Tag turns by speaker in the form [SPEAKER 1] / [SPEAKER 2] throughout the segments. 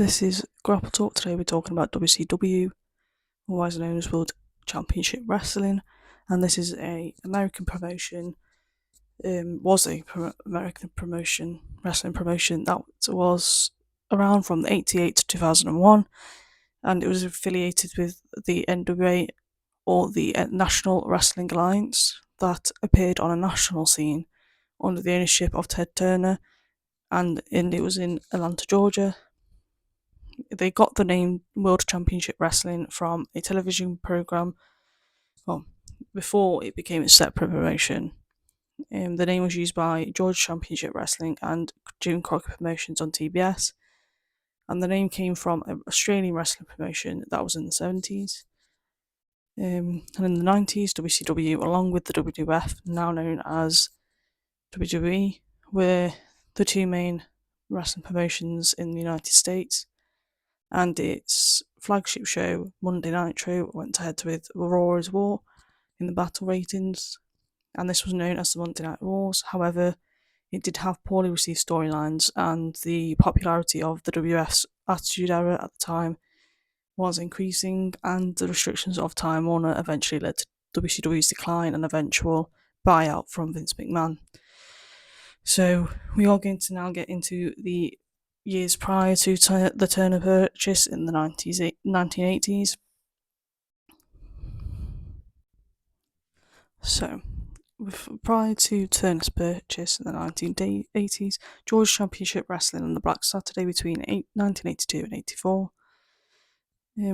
[SPEAKER 1] this is Grapple Talk. Today we're talking about WCW, otherwise known as World Championship Wrestling, and this is a American promotion. American promotion, wrestling promotion that was around from 1988 to 2001, and it was affiliated with the NWA, or the National Wrestling Alliance, that appeared on a national scene under the ownership of Ted Turner, and it was in Atlanta, Georgia. They got the name World Championship Wrestling from a television program. Well, before it became a separate promotion, the name was used by Georgia Championship Wrestling and June Crockett Promotions on TBS, and the name came from an Australian wrestling promotion that was in the 70s. And in the 90s, WCW, along with the WWF, now known as WWE, were the two main wrestling promotions in the United States. And its flagship show, Monday Nitro, went head with Raw is War in the battle ratings, and this was known as the Monday Night Wars. However, it did have poorly received storylines, and the popularity of the WWF's Attitude Era at the time was increasing, and the restrictions of Time Warner eventually led to WCW's decline and eventual buyout from Vince McMahon. So we are going to now get into the years prior to the Turner purchase in the 1980s. So, prior to Turner's purchase in the 1980s, Georgia Championship Wrestling on the Black Saturday between 1982 and 84.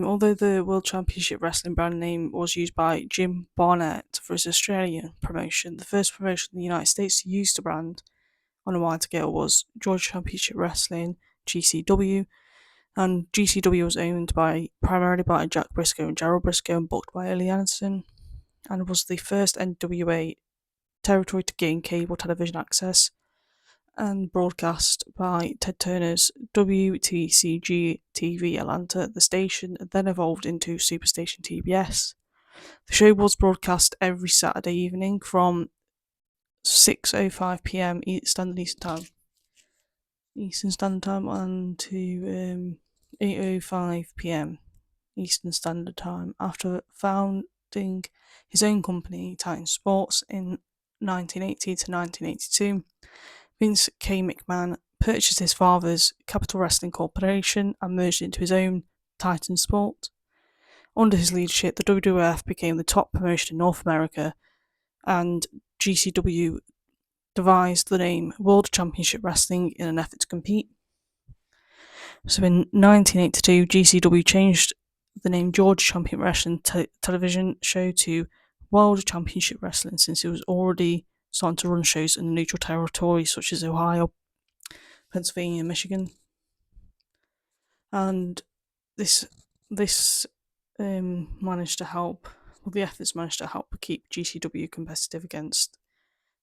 [SPEAKER 1] Although the World Championship Wrestling brand name was used by Jim Barnett for his Australian promotion, the first promotion in the United States to use the brand on a wide scale was Georgia Championship Wrestling, GCW, and GCW was owned primarily by Jack Briscoe and Gerald Briscoe and booked by Ellie Anderson, and was the first NWA territory to gain cable television access, and broadcast by Ted Turner's WTCG TV Atlanta. The station then evolved into Superstation TBS. The show was broadcast every Saturday evening from 6:05 p.m. Eastern Standard Time and to 8:05 p.m. Eastern Standard Time. After founding his own company, Titan Sports, in 1980 to 1982, Vince K. McMahon purchased his father's Capital Wrestling Corporation and merged it into his own Titan Sport. Under his leadership, the WWF became the top promotion in North America, and GCW devised the name World Championship Wrestling in an effort to compete. So in 1982, GCW changed the name Georgia Championship Wrestling television show to World Championship Wrestling, since it was already starting to run shows in the neutral territories such as Ohio, Pennsylvania, and Michigan. And this managed to help, the efforts managed to help keep GCW competitive against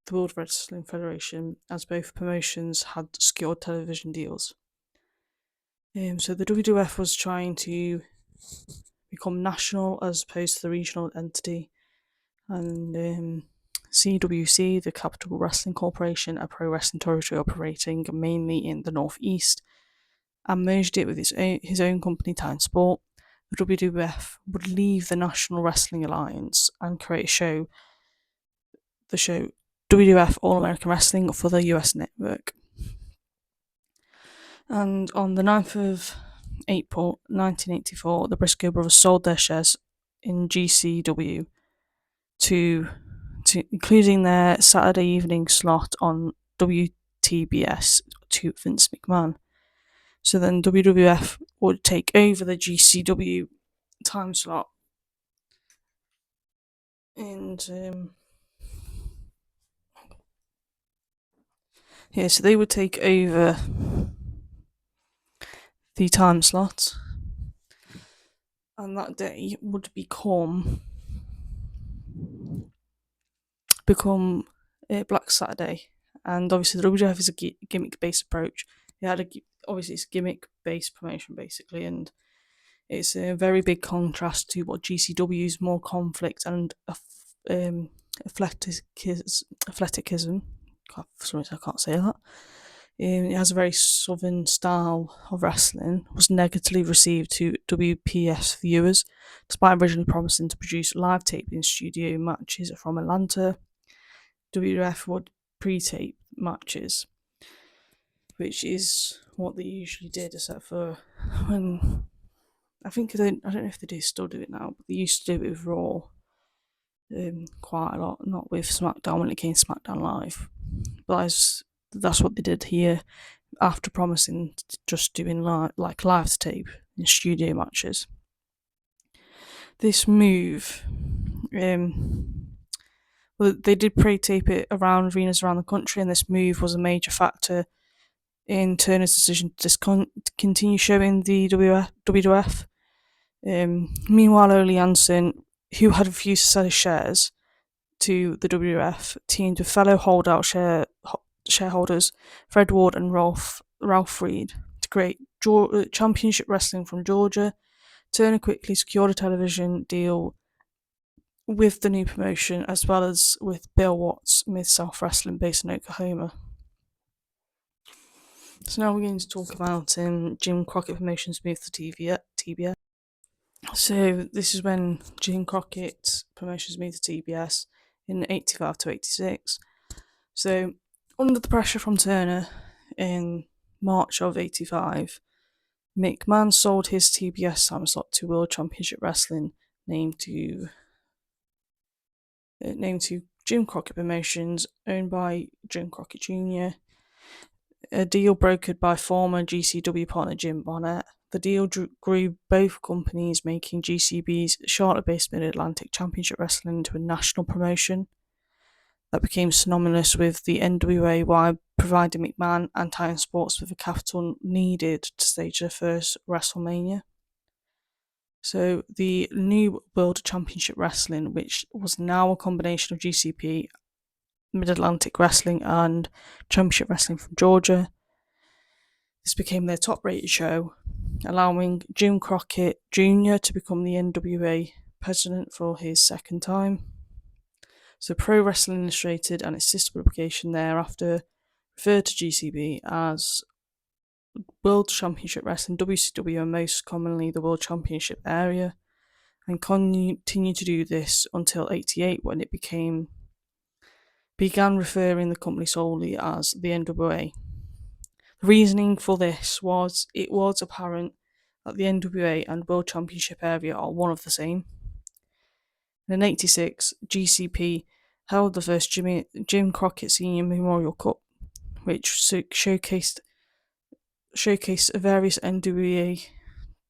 [SPEAKER 1] the World Wrestling Federation, as both promotions had secured television deals. So the WWF was trying to become national as opposed to the regional entity, and CWC, the Capital Wrestling Corporation, a pro wrestling territory operating mainly in the Northeast, and merged it with his own company, Titan Sport. The WWF would leave the National Wrestling Alliance and create the show WWF All American Wrestling for the US network. And on the 9th of April 1984, the Briscoe brothers sold their shares in GCW to including their Saturday evening slot on WTBS to Vince McMahon. So then WWF would take over the GCW time slot, and so they would take over the time slot, and that day would become Black Saturday. And obviously the WWF is a gimmick-based approach. Obviously it's a gimmick-based promotion basically, and it's a very big contrast to what GCW's more conflict and athleticism. For some reason I can't say that. it has a very southern style of wrestling, was negatively received to WPS viewers, despite originally promising to produce live taping studio matches from Atlanta. WWF would pre-tape matches, which is what they usually did, except for when I don't know if they do still do it now, but they used to do it with Raw quite a lot, not with SmackDown when it came to SmackDown Live. But that's what they did here after promising just doing live to tape in studio matches. This move, well, they did pre-tape it around arenas around the country, and this move was a major factor in Turner's decision to continue showing the WWF. Meanwhile, Ole Janssen, who had refused to sell his shares to the WWF, teamed with fellow holdout shareholders Fred Ward and Ralph Reed to create Championship Wrestling from Georgia. Turner quickly secured a television deal with the new promotion, as well as with Bill Watts Mid-South Wrestling, based in Oklahoma. So now we're going to talk about Jim Crockett Promotions move to TBS. So this is when Jim Crockett Promotions moved to TBS in 85 to 86. So under the pressure from Turner in March of 85, McMahon sold his TBS time slot to World Championship Wrestling, named to Jim Crockett Promotions, owned by Jim Crockett Jr., a deal brokered by former GCW partner Jim Barnett. The deal grew both companies, making GCB's Charlotte-based Mid-Atlantic Championship Wrestling into a national promotion that became synonymous with the NWA, while providing McMahon and Titan Sports with the capital needed to stage their first WrestleMania. So the new World Championship Wrestling, which was now a combination of GCP, Mid-Atlantic Wrestling, and Championship Wrestling from Georgia, this became their top-rated show, allowing Jim Crockett Jr. to become the NWA president for his second time. So Pro Wrestling Illustrated and its sister publication thereafter referred to GCB as World Championship Wrestling, WCW, and most commonly the World Championship area, and continued to do this until 88, when it began referring the company solely as the NWA. The reasoning for this was it was apparent that the NWA and World Championship area are one of the same. In 86, GCP held the first Jim Crockett Senior Memorial Cup, which showcased various NWA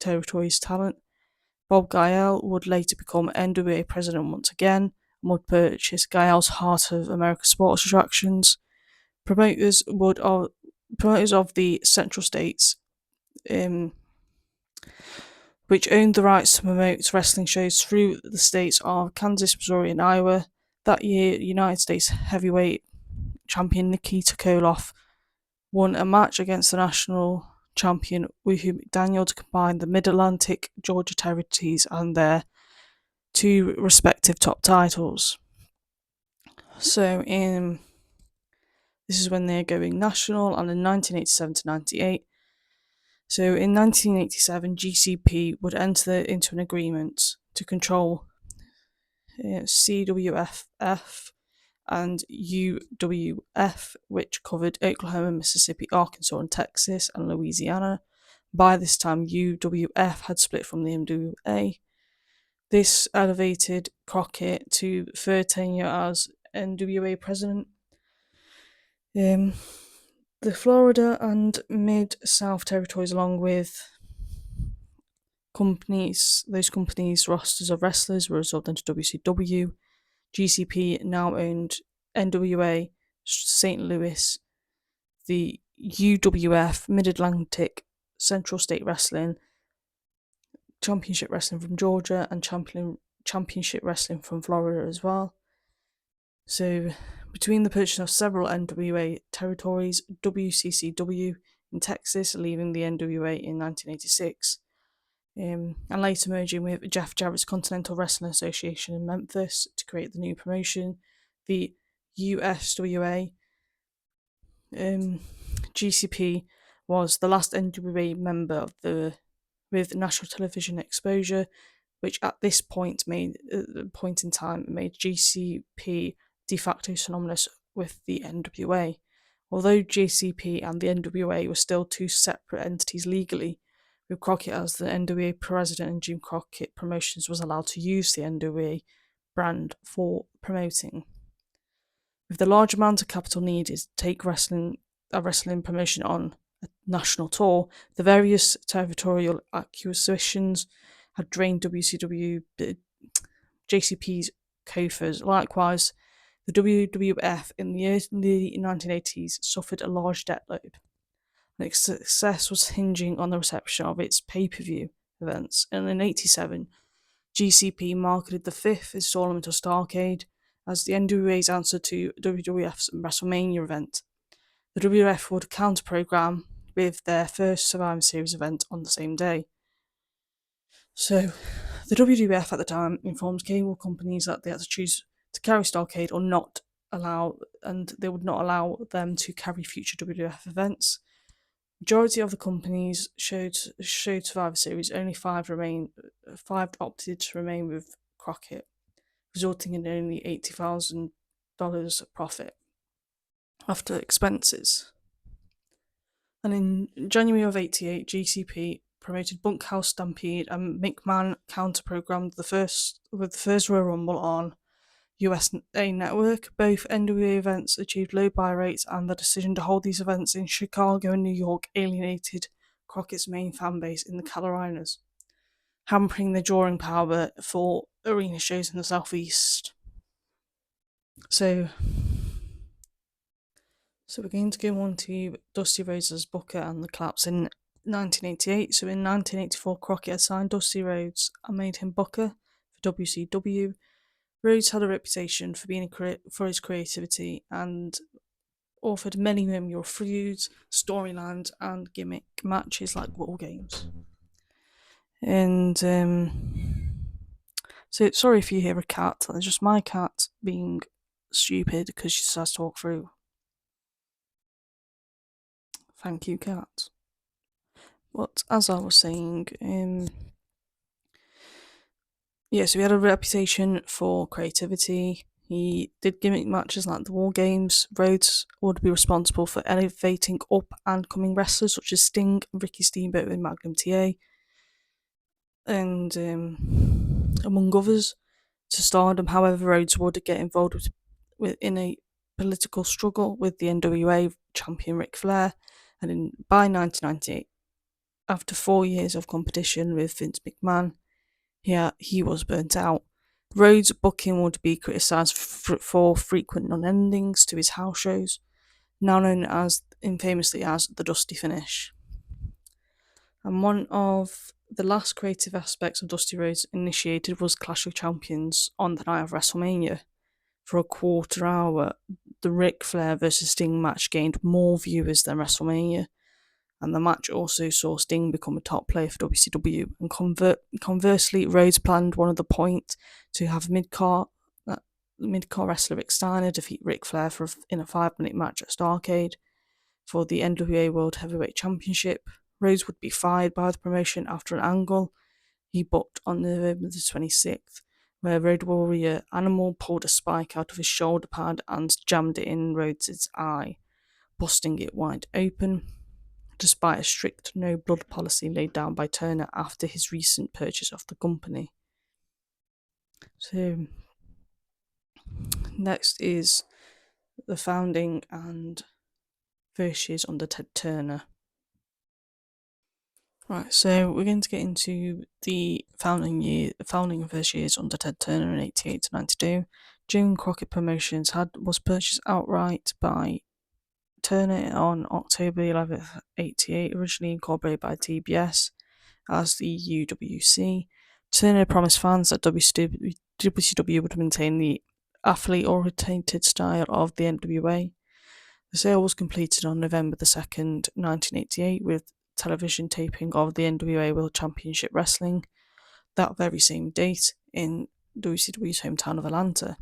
[SPEAKER 1] territories' talent. Bob Geil would later become NWA president once again, and would purchase Geil's Heart of America Sports Attractions. Promoters of the Central States, which owned the rights to promote wrestling shows through the states of Kansas, Missouri, and Iowa. That year, United States heavyweight champion Nikita Koloff won a match against the national champion Woohoo McDaniel to combine the Mid-Atlantic Georgia territories and their two respective top titles. So this is when they're going national, and in 1987 to 98. So in 1987, GCP would enter into an agreement to control CWFF and UWF, which covered Oklahoma, Mississippi, Arkansas, and Texas, and Louisiana. By this time, UWF had split from the NWA. This elevated Crockett to third tenure as NWA president. The Florida and Mid-South territories, along with those companies' rosters of wrestlers, were resolved into WCW. GCP now owned NWA, St. Louis, the UWF, Mid-Atlantic, Central State Wrestling, Championship Wrestling from Georgia, and Championship Wrestling from Florida as well. So between the purchase of several NWA territories, WCCW in Texas, leaving the NWA in 1986, and later merging with Jeff Jarrett's Continental Wrestling Association in Memphis to create the new promotion, the USWA. GCP was the last NWA member with national television exposure, which at this point in time made GCP de facto synonymous with the NWA. Although GCP and the NWA were still two separate entities legally, with Crockett as the NWA president and Jim Crockett Promotions was allowed to use the NWA brand for promoting. With the large amount of capital needed to take a wrestling promotion on a national tour, the various territorial acquisitions had drained JCP's coffers. Likewise, the WWF in the early 1980s suffered a large debt load, and its success was hinging on the reception of its pay-per-view events. And in 1987, GCP marketed the fifth installment of Starrcade as the NWA's answer to WWF's WrestleMania event. The WWF would counter-program with their first Survivor Series event on the same day. So, the WWF at the time informed cable companies that they had to choose to carry Starrcade or not allow, and they would not allow them to carry future WWF events. Majority of the companies showed Survivor Series. Only five opted to remain with Crockett, resulting in only $80,000 profit after expenses. And in January of '88, GCP promoted Bunkhouse Stampede, and McMahon counter-programmed the first Royal Rumble on USA Network. Both NWA events achieved low buy rates, and the decision to hold these events in Chicago and New York alienated Crockett's main fan base in the Carolinas, hampering the drawing power for arena shows in the Southeast. So we're going to go on to Dusty Rhodes as Booker and the collapse in 1988. So in 1984, Crockett signed Dusty Rhodes and made him Booker for WCW. Rhodes had a reputation for his creativity and authored many memorable feuds, storylines, and gimmick matches like War Games. And so sorry if you hear a cat. It's just my cat being stupid because she starts to talk through. Thank you, cat. But as I was saying, so he had a reputation for creativity. He did gimmick matches like the War Games. Rhodes would be responsible for elevating up and coming wrestlers such as Sting, Ricky Steamboat, and Magnum TA, and among others, to stardom. However, Rhodes would get involved in a political struggle with the NWA champion Ric Flair, and by 1998, after 4 years of competition with Vince McMahon, he was burnt out. Rhodes' booking would be criticised for frequent non-endings to his house shows, now known as infamously as the Dusty Finish. And one of the last creative aspects of Dusty Rhodes initiated was Clash of Champions on the night of WrestleMania. For a quarter hour, the Ric Flair vs Sting match gained more viewers than WrestleMania, and the match also saw Sting become a top player for WCW. And conversely, Rhodes planned one of the point to have mid-car wrestler Rick Steiner defeat Ric Flair in a 5-minute match at Starrcade for the NWA World Heavyweight Championship. Rhodes would be fired by the promotion after an angle he booked on November the 26th, where Road Warrior Animal pulled a spike out of his shoulder pad and jammed it in Rhodes' eye, busting it wide open, despite a strict no-blood policy laid down by Turner after his recent purchase of the company. So, next is the founding and first years under Ted Turner. Right, so we're going to get into the founding and first years under Ted Turner in 88 to 92. Jim Crockett Promotions was purchased outright by Turner on October 11th, 88, originally incorporated by TBS as the UWC. Turner promised fans that WCW would maintain the athlete-oriented style of the NWA. The sale was completed on November 2nd, 1988, with television taping of the NWA World Championship Wrestling that very same date in WCW's hometown of Atlanta.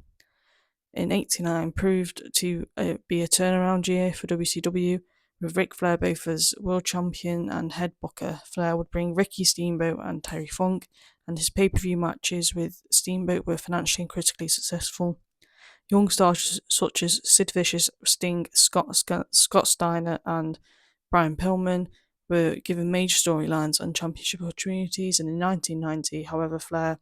[SPEAKER 1] In 89 proved to be a turnaround year for WCW, With Ric Flair both as world champion and head booker, Flair would bring Ricky Steamboat and Terry Funk, and his pay-per-view matches with Steamboat were financially and critically successful. Young stars such as Sid Vicious, Sting, Scott Steiner, and Brian Pillman were given major storylines and championship opportunities, and in 1990, however, Flair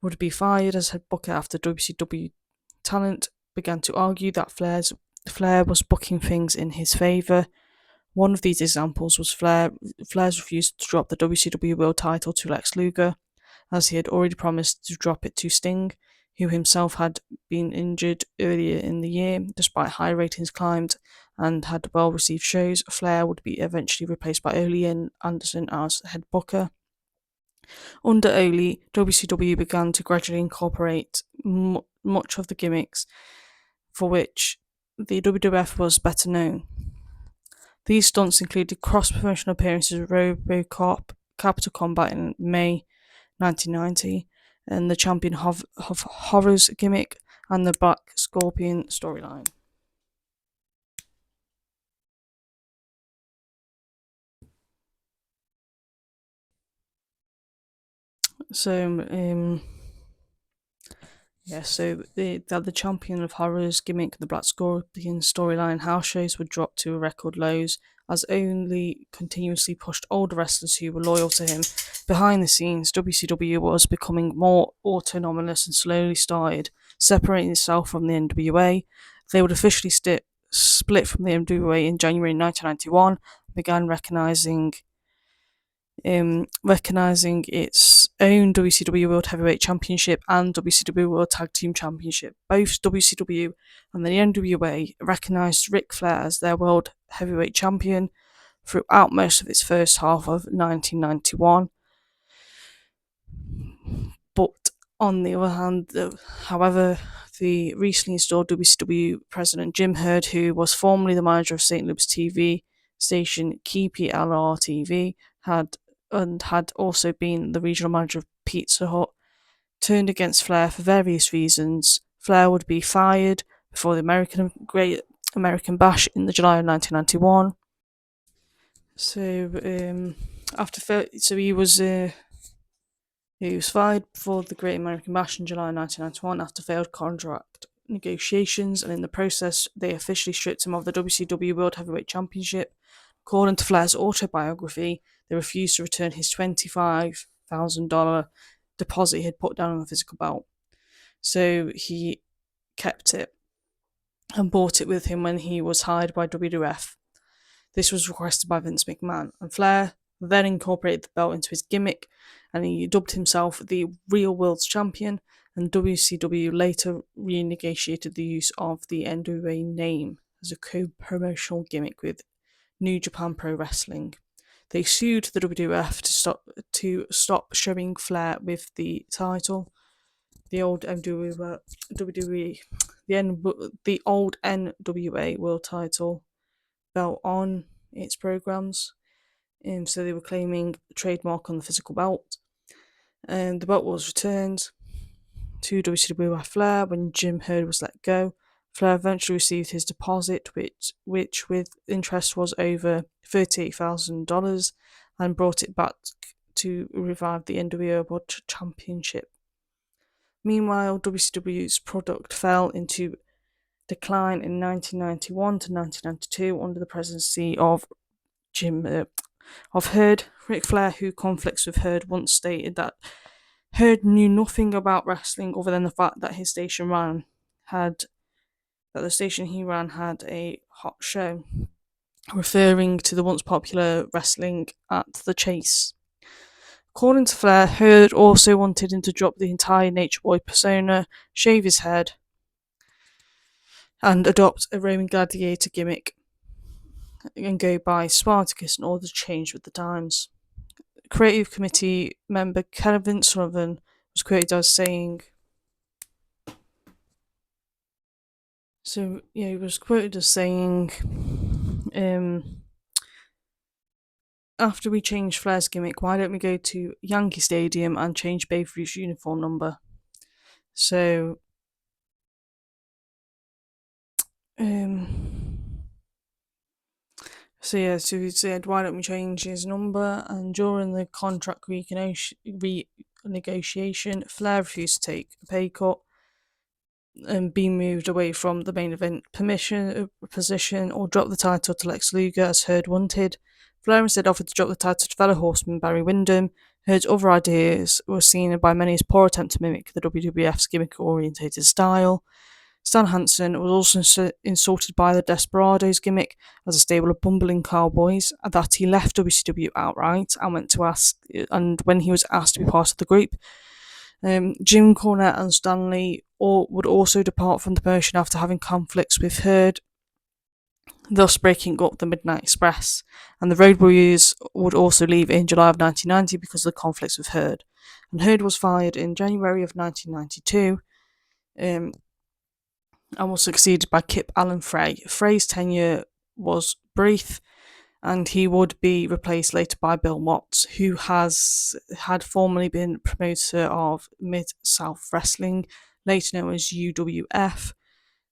[SPEAKER 1] would be fired as head booker after WCW talent began to argue that Flair was booking things in his favour. One of these examples was Flair's refusal to drop the WCW World title to Lex Luger, as he had already promised to drop it to Sting, who himself had been injured earlier in the year. Despite high ratings climbed and had well-received shows, Flair would be eventually replaced by Ole Anderson as head booker. Under Ole, WCW began to gradually incorporate much of the gimmicks for which the WWF was better known. These stunts included cross-promotional appearances with RoboCop, Capital Combat in May 1990, and the Champion of Horrors gimmick, and the Black Scorpion storyline. So, the Champion of Horrors gimmick, the Black Scorpion storyline, house shows were dropped to record lows, as only continuously pushed older wrestlers who were loyal to him. Behind the scenes, WCW was becoming more autonomous and slowly started separating itself from the NWA. They would officially split from the NWA in January 1991, began recognizing its own WCW World Heavyweight Championship and WCW World Tag Team Championship. Both WCW and the NWA recognised Ric Flair as their World Heavyweight Champion throughout most of its first half of 1991. But on the other hand, however, the recently installed WCW president Jim Herd, who was formerly the manager of St. Louis TV station KPLR TV, had also been the regional manager of Pizza Hut, turned against Flair for various reasons. Flair would be fired before the Great American Bash in the July of 1991. He was fired before the Great American Bash in July 1991 after failed contract negotiations, and in the process, they officially stripped him of the WCW World Heavyweight Championship. According to Flair's autobiography, they refused to return his $25,000 deposit he had put down on the physical belt. So he kept it and bought it with him when he was hired by WWF. This was requested by Vince McMahon, and Flair then incorporated the belt into his gimmick, and he dubbed himself the Real World's Champion, and WCW later renegotiated the use of the NWA name as a co-promotional gimmick with New Japan Pro Wrestling. They sued the WWF to stop showing Flair with the title. The old NWA World title belt on its programs. So they were claiming trademark on the physical belt. And the belt was returned to WCW by Flair when Jim Herd was let go. Flair eventually received his deposit, which with interest was over $38,000, and brought it back to revive the NWA World Championship. Meanwhile, WCW's product fell into decline in 1991 to 1992 under the presidency of Herd. Ric Flair, who conflicts with Herd, once stated that Herd knew nothing about wrestling other than the fact that the station he ran had a hot show, referring to the once popular wrestling at the Chase. According to Flair, Herd also wanted him to drop the entire Nature Boy persona, shave his head, and adopt a Roman gladiator gimmick, and go by Spartacus in order to change with the times. Creative Committee member Kevin Sullivan was quoted as saying, after we change Flair's gimmick, why don't we go to Yankee Stadium and change Babe Ruth's uniform number? So, So he said, why don't we change his number? And during the contract renegotiation, Flair refused to take a pay cut and be moved away from the main event position or drop the title to Lex Luger as Hurd wanted. Flair instead offered to drop the title to fellow horseman Barry Windham. Hurd's other ideas were seen by many as poor attempt to mimic the WWF's gimmick-orientated style. Stan Hansen was also insulted by the Desperados gimmick as a stable of bumbling cowboys, that he left WCW outright and when he was asked to be part of the group, Jim Cornette and Stanley would also depart from the promotion after having conflicts with Hurd, thus breaking up the Midnight Express. And the Road Warriors would also leave in July of 1990 because of the conflicts with Hurd. And Hurd was fired in January of 1992 and was succeeded by Kip Allen Frey. Frey's tenure was brief, and he would be replaced later by Bill Watts, who had formerly been promoter of Mid-South Wrestling, later known as UWF,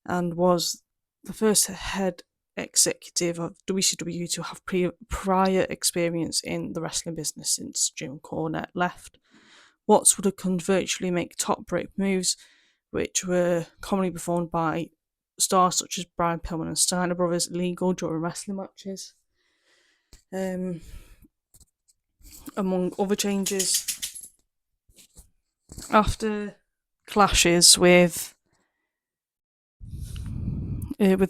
[SPEAKER 1] and was the first head executive of WCW to have prior experience in the wrestling business since Jim Cornette left. Watts would virtually make top rope moves, which were commonly performed by stars such as Brian Pillman and Steiner Brothers, legal during wrestling matches. Among other changes, after clashes with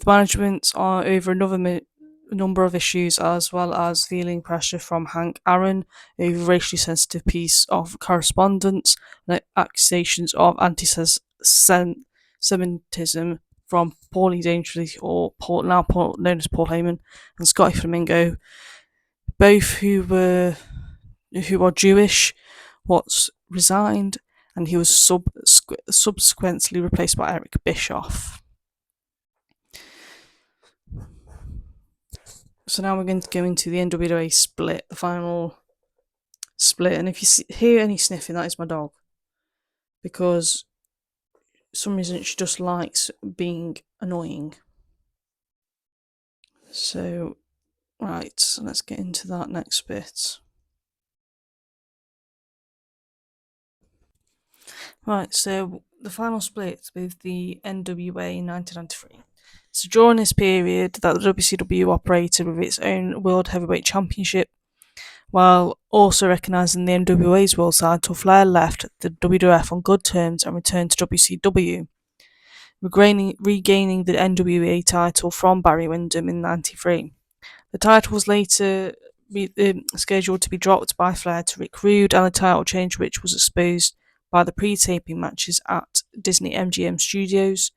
[SPEAKER 1] management over another number of issues, as well as feeling pressure from Hank Aaron over a racially sensitive piece of correspondence and accusations of anti-Semitism from Paulie Dangerously, now known as Paul Heyman, and Scotty Flamingo, both who are Jewish. Watts resigned, and he was subsequently replaced by Eric Bischoff. So now we're going to go into the NWA split, the final split. And if you hear any sniffing, that is my dog. Because for some reason she just likes being annoying. So, right, so let's get into that next bit. Right, so the final split with the NWA in 1993. So during this period that the WCW operated with its own World Heavyweight Championship, while also recognising the NWA's world title, Flair left the WWF on good terms and returned to WCW, regaining the NWA title from Barry Windham in '93. The title was later scheduled to be dropped by Flair to Rick Rude, and the title change, which was exposed by the pre-taping matches at Disney MGM Studios,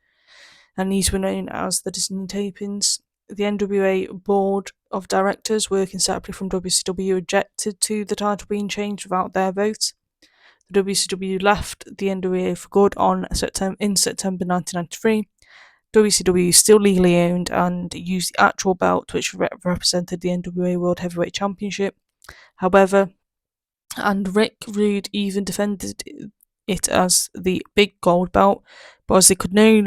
[SPEAKER 1] and these were known as the Disney tapings. The NWA board of directors, working separately from WCW, objected to the title being changed without their vote. The WCW left the NWA for good in September 1993. WCW still legally owned and used the actual belt, which represented the NWA World Heavyweight Championship. However, and Rick Rude even defended it as the Big Gold Belt, but as they could no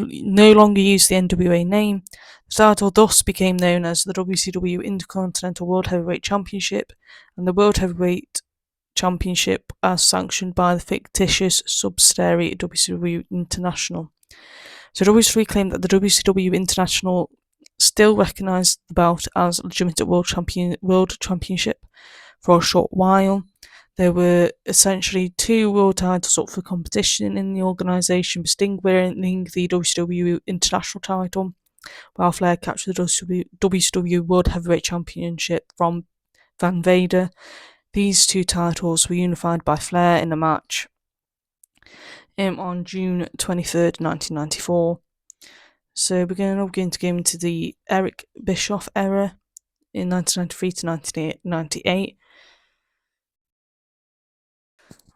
[SPEAKER 1] longer use the NWA name, the title thus became known as the WCW Intercontinental World Heavyweight Championship, and the World Heavyweight Championship as sanctioned by the fictitious subsidiary WCW International. So WCW claimed that the WCW International still recognised the belt as a legitimate world championship for a short while. There were essentially two world titles up for competition in the organisation, with Sting winning the WCW International title, while Flair captured the WCW World Heavyweight Championship from Van Vader. These two titles were unified by Flair in a match on June 23rd, 1994. So we're going to go into the Eric Bischoff era in 1993 to 1998.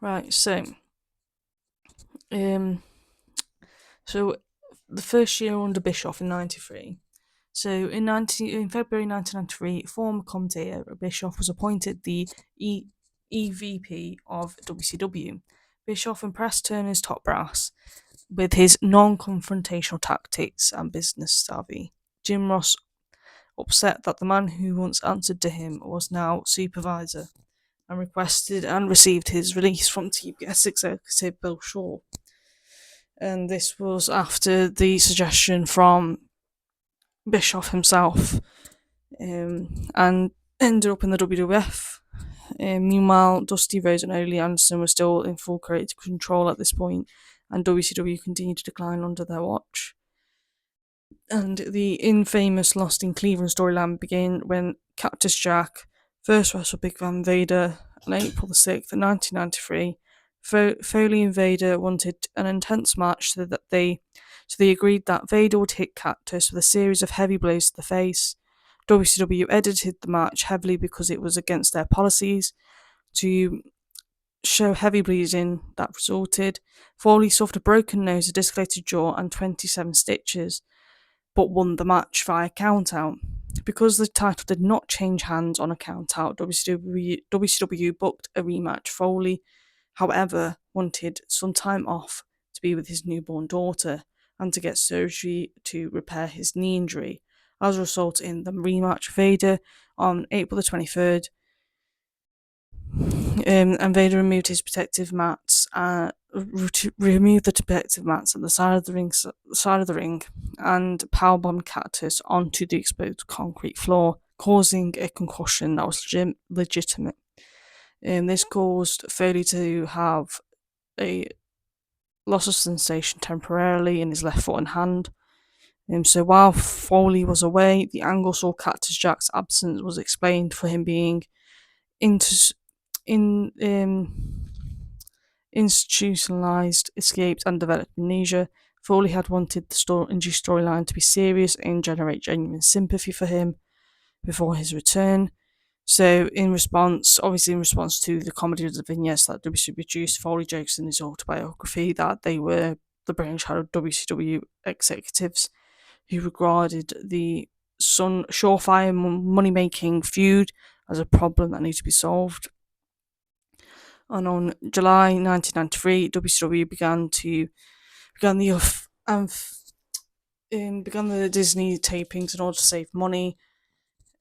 [SPEAKER 1] Right, so the first year under Bischoff in '93. So in February 1993, former commentator Bischoff was appointed the EVP of WCW. Bischoff impressed Turner's top brass with his non-confrontational tactics and business savvy. Jim Ross upset that the man who once answered to him was now supervisor, and requested and received his release from TBS executive Bill Shaw. And this was after the suggestion from Bischoff himself, and ended up in the WWF. Meanwhile, Dusty Rhodes and Ole Anderson were still in full creative control at this point, and WCW continued to decline under their watch. And the infamous Lost in Cleveland storyline began when Cactus Jack first wrestled Big Van Vader on April the 6th, 1993. Foley and Vader wanted an intense match, so they agreed that Vader would hit Cactus with a series of heavy blows to the face. WCW edited the match heavily because it was against their policies to show heavy bleeding that resulted. Foley suffered a broken nose, a dislocated jaw, and 27 stitches, but won the match via countout. Because the title did not change hands on a countout, WCW booked a rematch. Foley, however, wanted some time off to be with his newborn daughter and to get surgery to repair his knee injury. As a result, in the rematch, Vader on April the 23rd, and Vader removed his protective mats, removed the protective mats at the side of the ring, and powerbombed Cactus onto the exposed concrete floor, causing a concussion that was legitimate. This caused Foley to have a loss of sensation temporarily in his left foot and hand. So while Foley was away, the Angle saw Cactus Jack's absence was explained for him being institutionalized, escaped, and developed amnesia. Foley had wanted the induced storyline to be serious and generate genuine sympathy for him before his return. So, in response to the comedy of the vignettes that WCW produced, Foley jokes in his autobiography that they were the brainchild of WCW executives who regarded the surefire money-making feud as a problem that needed to be solved. And on July 1993, WCW began the Disney tapings in order to save money.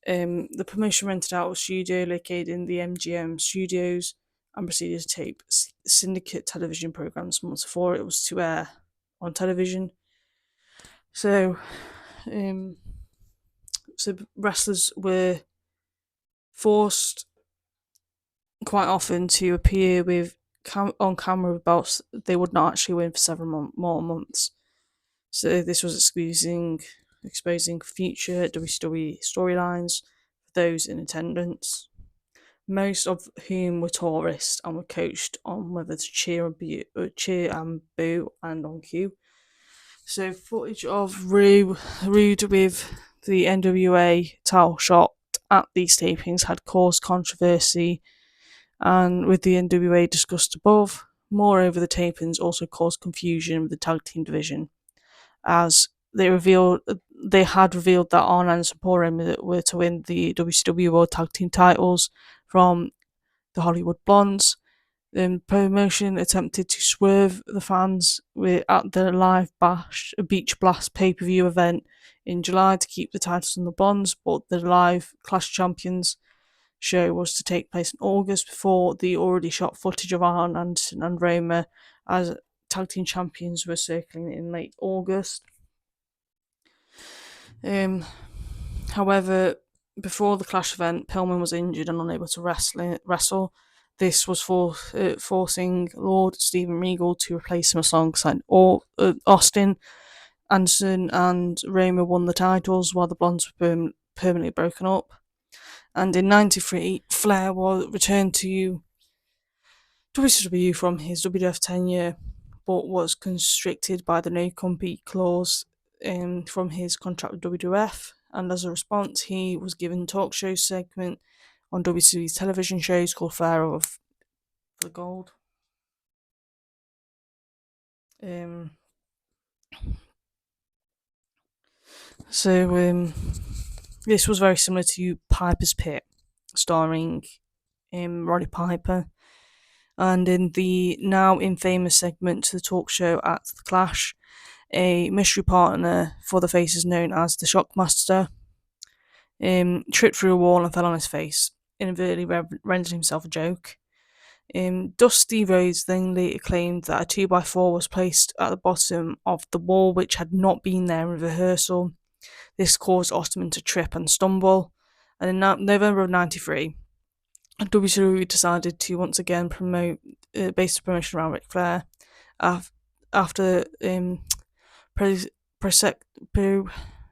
[SPEAKER 1] The promotion rented out a studio located in the MGM studios and proceeded to tape syndicate television programs months before it was to air on television. So wrestlers were forced quite often to appear with on camera with belts they would not actually win for several more months. So this was exposing future WCW storylines for those in attendance, most of whom were tourists and were coached on whether to cheer and boo and on cue. So footage of Rude with the NWA title shot at these tapings had caused controversy, and with the NWA discussed above, moreover the tapings also caused confusion with the tag team division, as they had revealed that Arn and Sapporo were to win the WCW World Tag Team titles from the Hollywood Blondes. The promotion attempted to swerve the fans at the live Beach Blast pay-per-view event in July to keep the titles on the Blondes, but the live Clash Champions show was to take place in August before the already shot footage of Arn Anderson and Roma as tag team champions were circling in late August. However, before the Clash event, Pillman was injured and unable to wrestle. This was forcing Lord Steven Regal to replace him alongside Austin. Anderson and Roma won the titles while the Blondes were permanently broken up. And in '93, Flair returned to WCW from his WWF tenure, but was constricted by the no-compete clause from his contract with WWF. And as a response, he was given a talk show segment on WCW's television shows called Pharaoh of the Gold. This was very similar to Piper's Pit, starring Roddy Piper. And in the now infamous segment to the talk show at the Clash, a mystery partner for the faces known as the Shockmaster tripped through a wall and fell on his face, inadvertently rendering himself a joke. Dusty Rhodes then later claimed that a 2x4 was placed at the bottom of the wall which had not been there in rehearsal. This caused Osman to trip and stumble, and in November of '93, WWE decided to once again promote base the promotion around Ric Flair after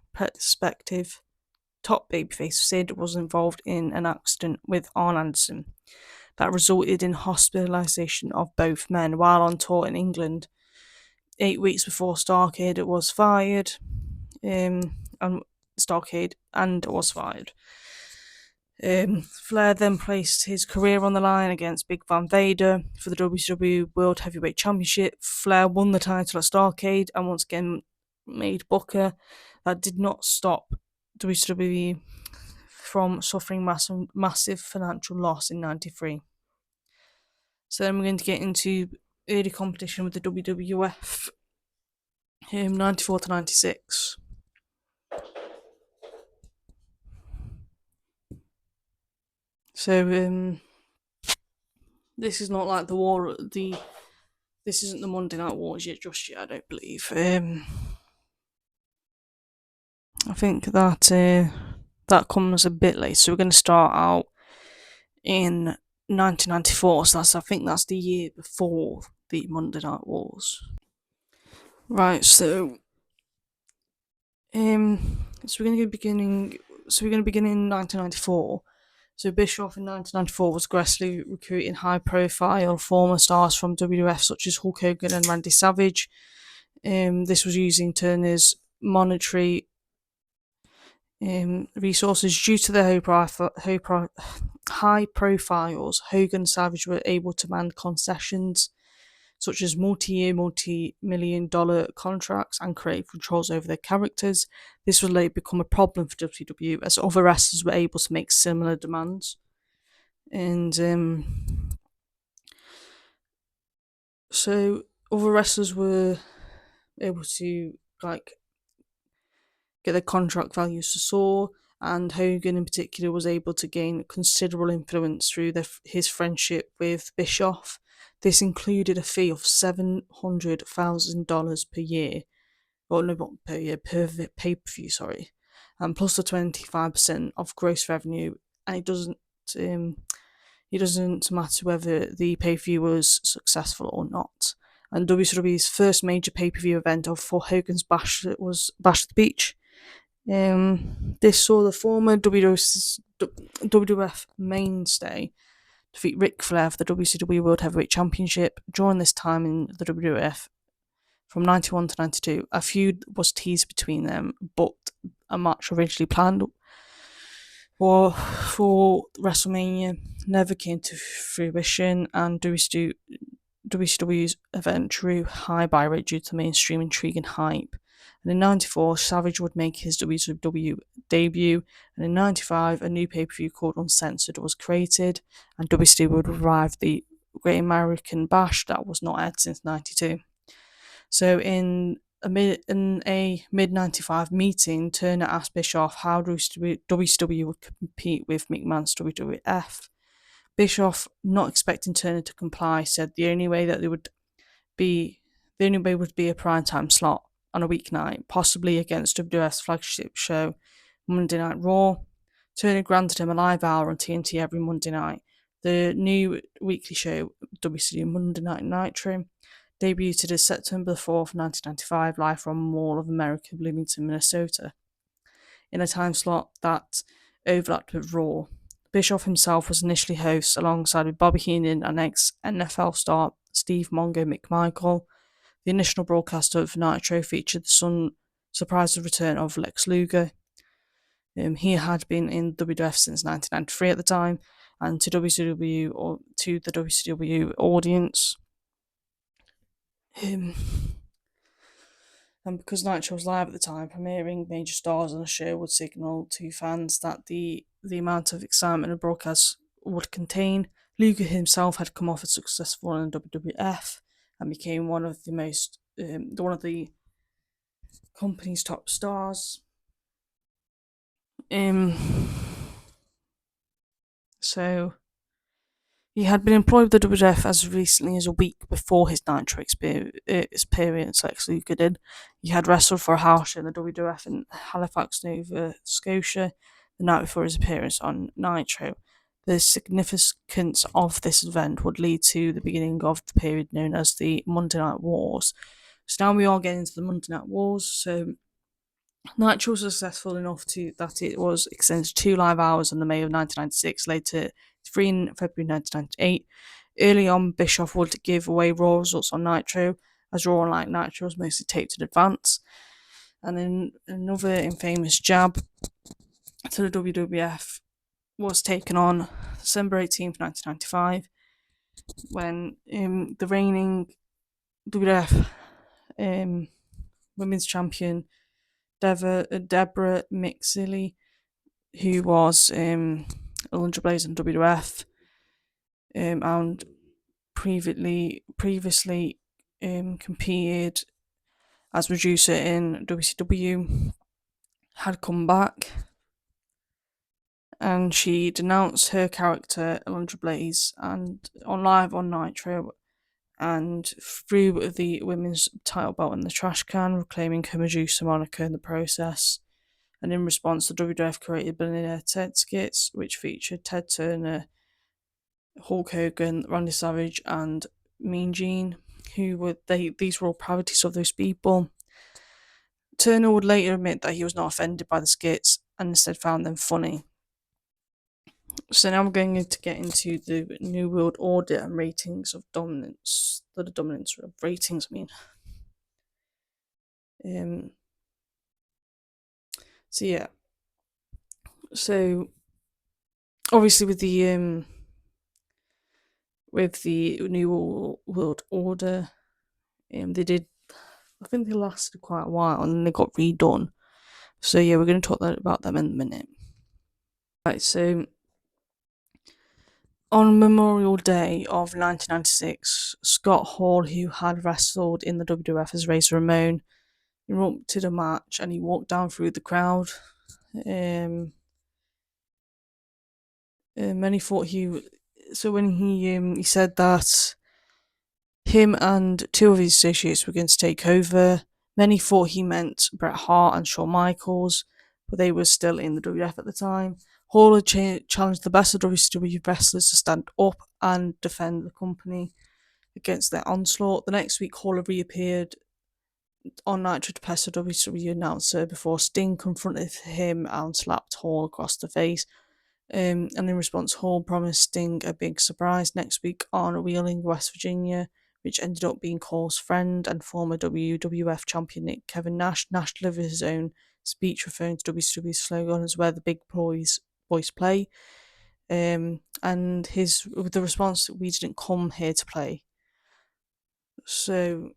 [SPEAKER 1] prospective top babyface Sid was involved in an accident with Arn Anderson that resulted in hospitalisation of both men while on tour in England. 8 weeks before Starrcade was fired, and Starrcade and was fired. Flair then placed his career on the line against Big Van Vader for the WCW World Heavyweight Championship. Flair won the title at Starrcade and once again made Booker. That did not stop WCW from suffering massive financial loss in '93. So then we're going to get into early competition with the WWF, 94 to 96. So this is not like this isn't the Monday Night Wars just yet, I don't believe. I think that comes a bit late. So we're going to start out in 1994. So I think that's the year before the Monday Night Wars. Right. So we're going to begin in 1994. So Bischoff in 1994 was aggressively recruiting high-profile former stars from WWF such as Hulk Hogan and Randy Savage. This was using Turner's monetary resources. Due to their high profiles, Hogan and Savage were able to demand concessions such as multi-year, multi-million-dollar contracts and creative controls over their characters. This would later become a problem for WCW as other wrestlers were able to make similar demands. And so other wrestlers were able to get their contract values to soar, and Hogan in particular was able to gain considerable influence through his friendship with Bischoff. This included a fee of $700,000 per year, or no, not per year, per pay-per-view, sorry, and plus the 25% of gross revenue. And it doesn't matter whether the pay-per-view was successful or not. And WCW's first major pay-per-view event for Hogan's Bash was Bash at the Beach. This saw the former WWF mainstay defeat Ric Flair for the WCW World Heavyweight Championship. During this time in the WWF, from 91 to 92, a feud was teased between them, but a match originally planned for WrestleMania never came to fruition, and WCW's event drew high buy rate due to mainstream intrigue and hype. And in '94, Savage would make his WCW debut, and in '95, a new pay-per-view called Uncensored was created, and WCW would revive the Great American Bash that was not aired since '92. So in a mid-95 meeting, Turner asked Bischoff how WCW would compete with McMahon's WWF. Bischoff, not expecting Turner to comply, said the only way would be a primetime slot on a weeknight, possibly against WWF's flagship show, Monday Night Raw. Turner granted him a live hour on TNT every Monday night. The new weekly show, WCW Monday Night Nitro, debuted as September 4th, 1995, live from Mall of America, Bloomington, Minnesota, in a time slot that overlapped with Raw. Bischoff himself was initially host alongside with Bobby Heenan and ex-NFL star Steve Mongo McMichael. The initial broadcast of Nitro featured the surprise return of Lex Luger. He had been in WWF since 1993 at the time, and to the WCW audience. And because Nitro was live at the time, premiering major stars on the show would signal to fans that the amount of excitement the broadcast would contain. Luger himself had come off as successful in WWF and became one of the company's top stars. So he had been employed with the WWF as recently as a week before his Nitro experience. Lex Luger did. He had wrestled for a house show in the WWF in Halifax, Nova Scotia, the night before his appearance on Nitro. The significance of this event would lead to the beginning of the period known as the Monday Night Wars. So now we are getting into the Monday Night Wars. So Nitro was successful enough that it was extended to 2 live hours in the May of 1996, later 3 in February 1998. Early on, Bischoff would give away Raw results on Nitro, as Raw, like Nitro, was mostly taped in advance. And then another infamous jab to the WWF was taken on December 18th, 1995, when the reigning WWF Women's Champion Deborah Mixley, who was Alundra Blaze in WWF, and previously competed as Medusa in WCW, had come back, and she denounced her character Alundra Blaze and on live on Nitro, and threw the women's title belt in the trash can, reclaiming her Medusa moniker in the process. And in response, the WWF created Billionaire Ted skits, which featured Ted Turner, Hulk Hogan, Randy Savage, and Mean Gene, these were all parodies of those people. Turner would later admit that he was not offended by the skits and instead found them funny. So now we're going to get into the New World Order and ratings of dominance. The dominance of ratings, I mean. So yeah. So obviously with the New World Order, they did. I think they lasted quite a while and then they got redone. So yeah, we're going to talk about them in a minute. Right, so on Memorial Day of 1996, Scott Hall, who had wrestled in the WWF as Razor Ramon, erupted a match and he walked down through the crowd. Many thought he said that him and 2 of his associates were going to take over. Many thought he meant Bret Hart and Shawn Michaels, but they were still in the WWF at the time. Hall had challenged the best of WCW wrestlers to stand up and defend the company against their onslaught. The next week, Hall reappeared on Nitro to pester WCW announcer before Sting confronted him and slapped Hall across the face. And in response, Hall promised Sting a big surprise next week on Wheeling, West Virginia, which ended up being Hall's friend and former WWF champion Kevin Nash. Nash delivered his own speech referring to WCW's slogan as "Where the Big Boys Play," and the response, "We didn't come here to play." So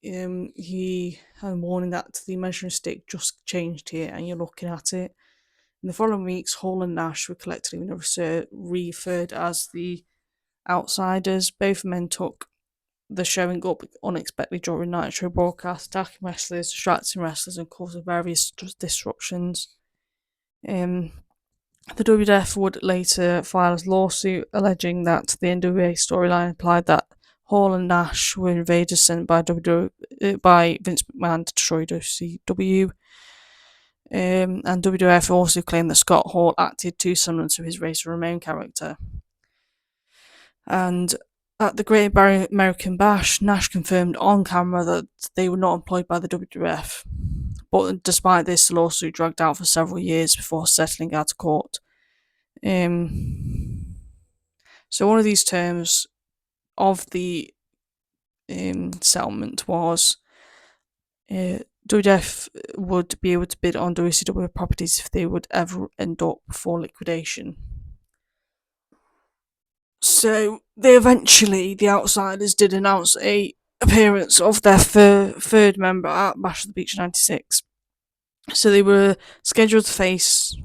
[SPEAKER 1] he had a warning that the measuring stick just changed here, and you're looking at it. In the following weeks, Hall and Nash were collectively referred as the Outsiders. Both men took the showing up unexpectedly during Nitro broadcasts, attacking wrestlers, distracting wrestlers, and causing various disruptions. The WWF would later file a lawsuit alleging that the NWA storyline implied that Hall and Nash were invaders sent by Vince McMahon to destroy WCW. And WWF also claimed that Scott Hall acted too similar to his Razor Ramon character. And at the Great American Bash, Nash confirmed on camera that they were not employed by the WWF. But despite this, the lawsuit dragged out for several years before settling out of court. So one of these terms of the settlement was WWF would be able to bid on WCW properties if they would ever end up for liquidation. So the Outsiders did announce a appearance of their third member at Bash of the Beach 96. So they were scheduled to face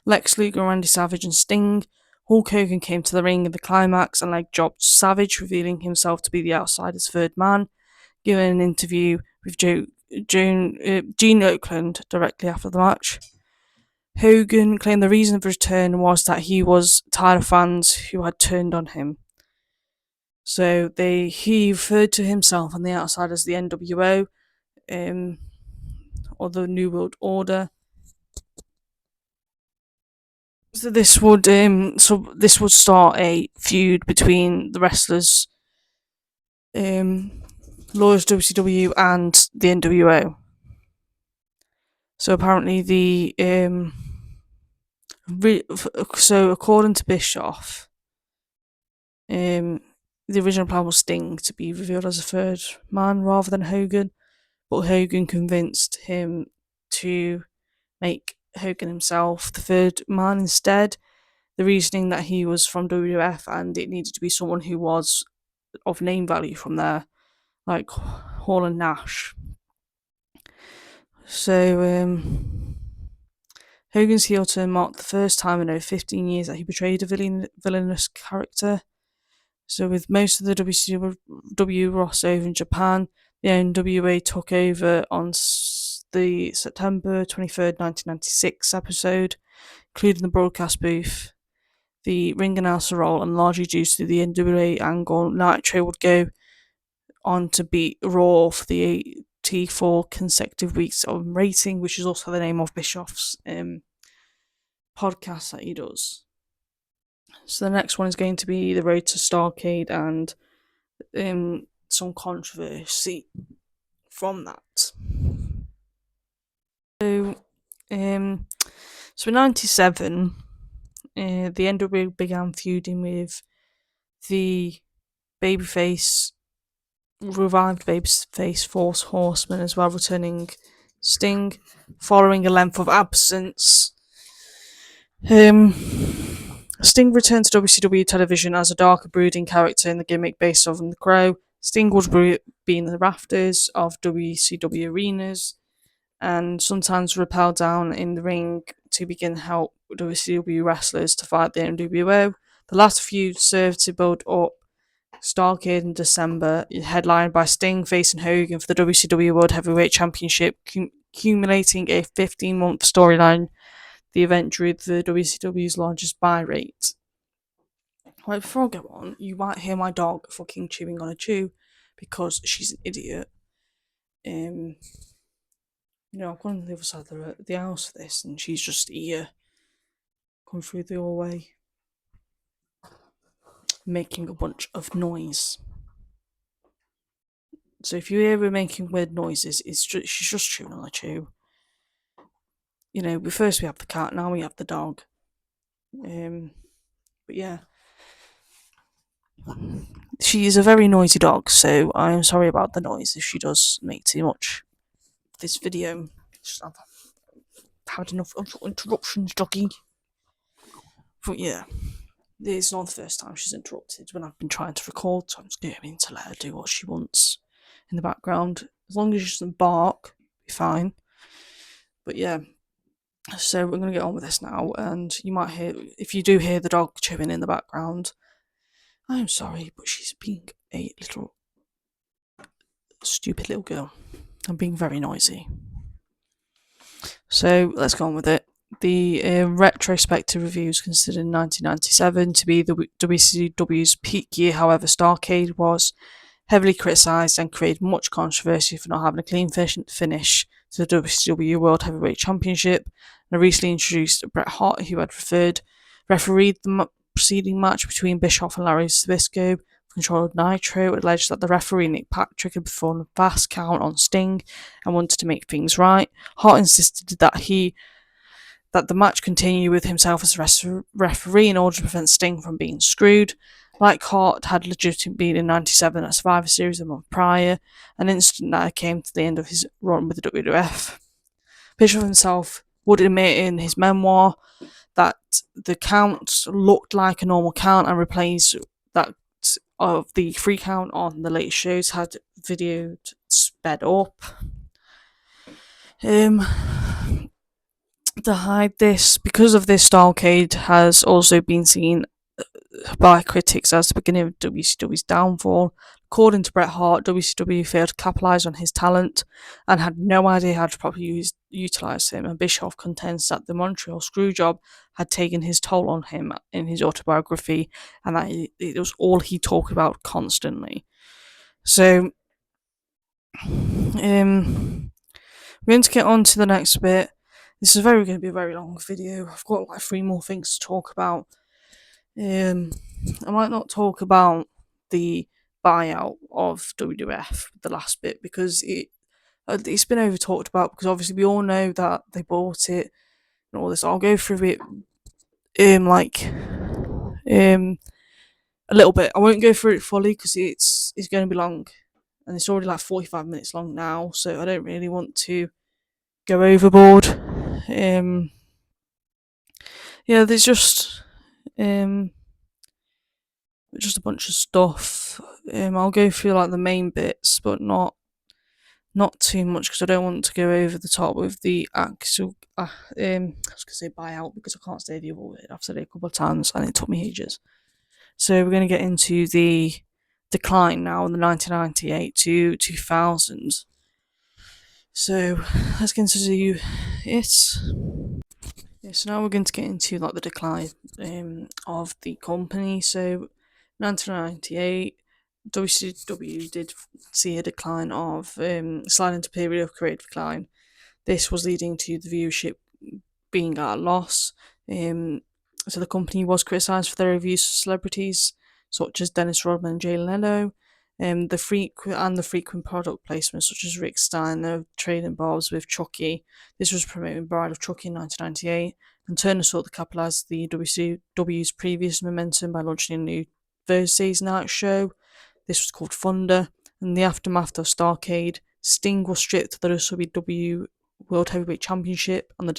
[SPEAKER 1] Lex Luger, Randy Savage, and Sting. Hulk Hogan came to the ring in the climax and leg dropped Savage, revealing himself to be the Outsiders' third man. Given an interview with Gene Oakland directly after the match, Hogan claimed the reason for his return was that he was tired of fans who had turned on him. So he referred to himself on the outside as the NWO, or the New World Order. So this would start a feud between the wrestlers, Lawyers WCW and the NWO. So apparently so according to Bischoff, the original plan was Sting to be revealed as a third man rather than Hogan, but Hogan convinced him to make Hogan himself the third man instead. The reasoning that he was from WWF and it needed to be someone who was of name value from there, like Hall and Nash. So Hogan's heel turn marked the first time in over 15 years that he portrayed a villainous character. So with most of the WCW roster over in Japan, the NWA took over on the September 23rd, 1996 episode, including the broadcast booth, the ring announcer role, and largely due to the NWA angle, Nitro would go on to beat Raw for the 84 consecutive weeks of rating, which is also the name of Bischoff's podcast that he does. So the next one is going to be the Road to Starrcade and some controversy from that. So in '97, the NWA began feuding with the revived babyface Force Horsemen, as well, returning Sting following a length of absence. Sting returned to WCW television as a darker, brooding character in the gimmick based on The Crow. Sting would be in the rafters of WCW arenas and sometimes rappel down in the ring to begin help WCW wrestlers to fight the NWO. The last feud served to build up Starrcade in December, headlined by Sting facing Hogan for the WCW World Heavyweight Championship, accumulating a 15-month storyline. The event drew the WCW's largest buy rate. Right, before I go on, you might hear my dog fucking chewing on a chew because she's an idiot. I've gone on the other side of the house for this, and she's just here, come through the hallway, making a bunch of noise. So if you hear her making weird noises, she's just chewing on a chew. First we have the cat, now we have the dog. But yeah, she is a very noisy dog, so I am sorry about the noise if she does make too much. This video, I've had enough interruptions, doggy. But yeah, it's not the first time she's interrupted when I've been trying to record, so I'm just going to let her do what she wants in the background. As long as she doesn't bark, be fine. But yeah, so we're going to get on with this now, and you might hear, if you do hear the dog chewing in the background, I'm sorry, but she's being a little stupid little girl and being very noisy. So let's go on with it. The retrospective reviews considered 1997 to be the WCW's peak year. However, Starrcade was heavily criticised and created much controversy for not having a clean finish to the WCW World Heavyweight Championship. And a recently introduced Bret Hart, who had refereed the preceding match between Bischoff and Larry Zbyszko for control of Nitro, alleged that the referee Nick Patrick had performed a fast count on Sting and wanted to make things right. Hart insisted that the match continue with himself as referee in order to prevent Sting from being screwed. Like Hart had legitimately been in '97 at Survivor Series a month prior, an incident that came to the end of his run with the WWF. Bischoff himself would admit in his memoir that the count looked like a normal count, and replays that of the 3 count on the latest shows had videoed sped up. To hide this, because of this, Starrcade has also been seen by critics as the beginning of WCW's downfall. According to Bret Hart, WCW failed to capitalise on his talent and had no idea how to properly utilise him, and Bischoff contends that the Montreal Screwjob had taken his toll on him in his autobiography, and that it was all he talked about constantly. So, we're going to get on to the next bit. This is going to be a very long video. I've got like 3 more things to talk about. I might not talk about the buyout of WWF, the last bit, because it's been over talked about, because obviously we all know that they bought it and all this. I'll go through it a little bit. I won't go through it fully because it's going to be long, and it's already like 45 minutes long now, so I don't really want to go overboard. There's just a bunch of stuff. I'll go through like the main bits, but not too much, because I don't want to go over the top with the actual. I was gonna say buyout, because I can't say the other word. I've said it a couple of times and it took me ages. So we're going to get into the decline now in the 1998 to 2000s. So let's get into it. So now we're going to get into like the decline of the company. So 1998, WCW did see a decline of slide into period of creative decline. This was leading to the viewership being at a loss. So the company was criticised for their reviews of celebrities such as Dennis Rodman and Jay Leno, the frequent product placements such as Rick Steiner trading barbs with Chucky. This was promoting Bride of Chucky in 1998, and Turner sought to capitalise the WCW's previous momentum by launching a new Thursday's night show. This was called Thunder. In the aftermath of Starrcade, Sting was stripped of the WCW World Heavyweight Championship on the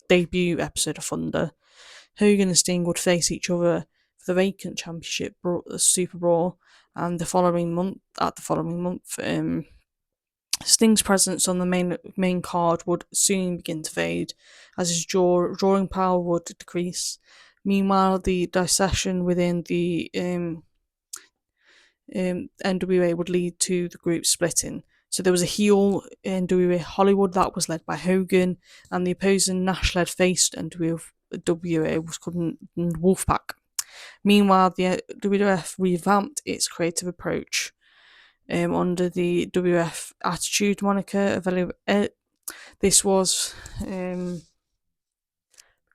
[SPEAKER 1] debut episode of Thunder. Hogan and Sting would face each other for the vacant championship Super Brawl, and the following month, Sting's presence on the main card would soon begin to fade, as his drawing power would decrease. Meanwhile, the dissension within the NWA would lead to the group splitting. So there was a heel NWA Hollywood that was led by Hogan, and the opposing Nash-led face NWA was called Wolfpack. Meanwhile, the WWF revamped its creative approach under the WWF Attitude moniker. This was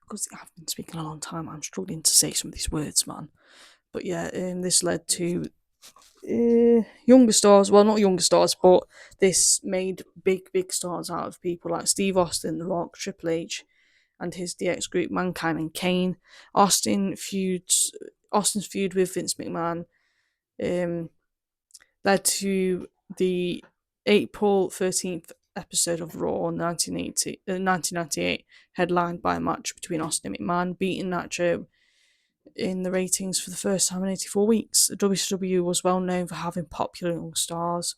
[SPEAKER 1] because I've been speaking a long time, I'm struggling to say some of these words, man. But yeah, this led to younger stars. Well, not younger stars, but this made big stars out of people like Steve Austin, The Rock, Triple H, and his DX group Mankind and Kane. Austin's feud with Vince McMahon led to the April 13th episode of Raw in 1998, headlined by a match between Austin and McMahon, beating Nacho in the ratings for the first time in 84 weeks. WCW was well known for having popular young stars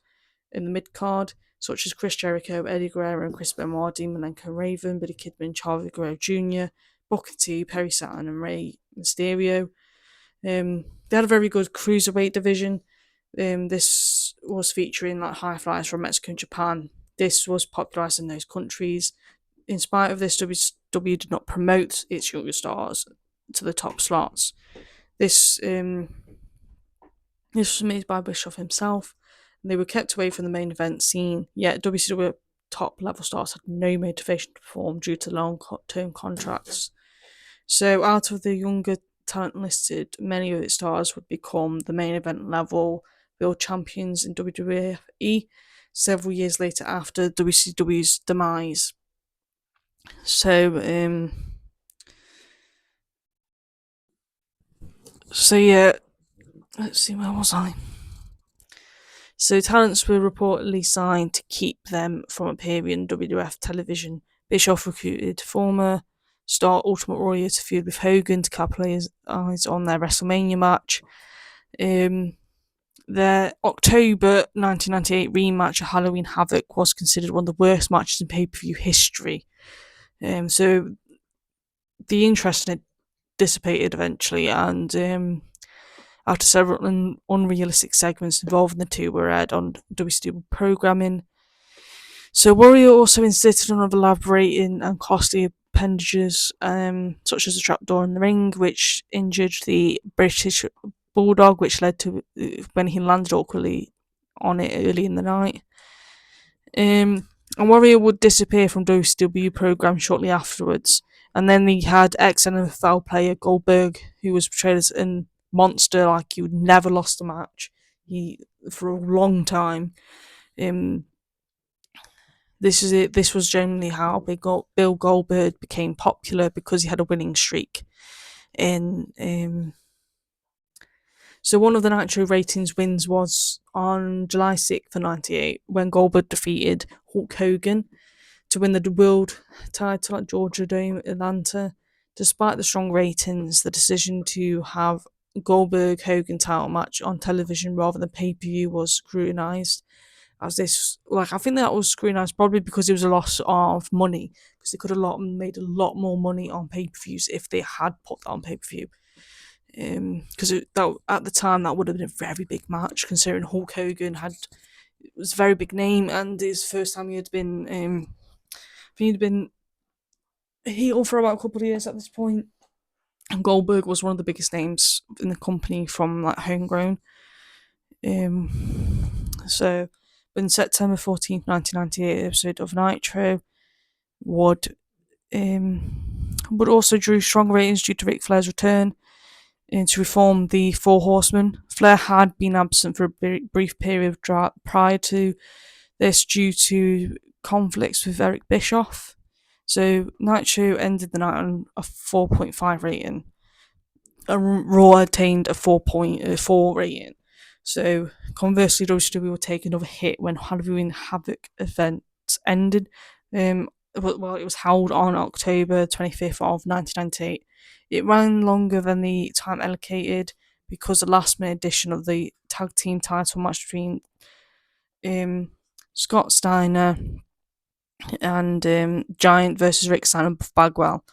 [SPEAKER 1] in the mid-card, such as Chris Jericho, Eddie Guerrero and Chris Benoit, Dean Malenko Raven, Billy Kidman, Chavo Guerrero Jr., Booker T, Perry Saturn and Rey Mysterio. They had a very good cruiserweight division. This was featuring like high flyers from Mexico and Japan. This was popularised in those countries. In spite of this, WCW did not promote its younger stars to the top slots. This was made by Bischoff himself. They were kept away from the main event scene, yet WCW top level stars had no motivation to perform due to long-term contracts. So out of the younger talent listed, many of its stars would become the main event level world champions in WWE several years later after WCW's demise. So yeah, let's see, where was I? So talents were reportedly signed to keep them from appearing in WWF television. Bischoff recruited former star Ultimate Warrior to feud with Hogan to capitalise on their WrestleMania match. Their October 1998 rematch of Halloween Havoc was considered one of the worst matches in pay-per-view history. So the interest in it dissipated eventually, and After several unrealistic segments involving the two were aired on WCW programming. So Warrior also insisted on elaborating and costly appendages, such as a trapdoor in the ring, which injured the British Bulldog, which led to when he landed awkwardly on it early in the night. And Warrior would disappear from WCW program shortly afterwards. And then he had ex-NFL player Goldberg, who was portrayed as a monster, like he would never lost a match. He for a long time. This is it. This was generally how Bill Goldberg became popular, because he had a winning streak. So one of the Nitro ratings wins was on July 6th of 98, when Goldberg defeated Hulk Hogan to win the world title at Georgia Dome, Atlanta. Despite the strong ratings, the decision to have Goldberg-Hogan title match on television rather than pay-per-view was scrutinised. As this, I think that was scrutinised probably because it was a loss of money, because they could have made a lot more money on pay-per-views if they had put that on pay-per-view. Because at the time that would have been a very big match, considering Hulk Hogan was a very big name, and his first time he had been he'd been heel for about a couple of years at this point. And Goldberg was one of the biggest names in the company from homegrown. So in September 14th, 1998 episode of Nitro would also drew strong ratings due to Ric Flair's return to reform the Four Horsemen. Flair had been absent for a brief period prior to this due to conflicts with Eric Bischoff. So Nitro ended the night on a 4.5 rating. Raw attained a 4.4 rating. So conversely, WCW would take another hit when Halloween Havoc event ended. It was held on October 25th of 1998. It ran longer than the time allocated because the last minute edition of the tag team title match between Scott Steiner and Giant versus Rick Steiner and Buff Bagwell.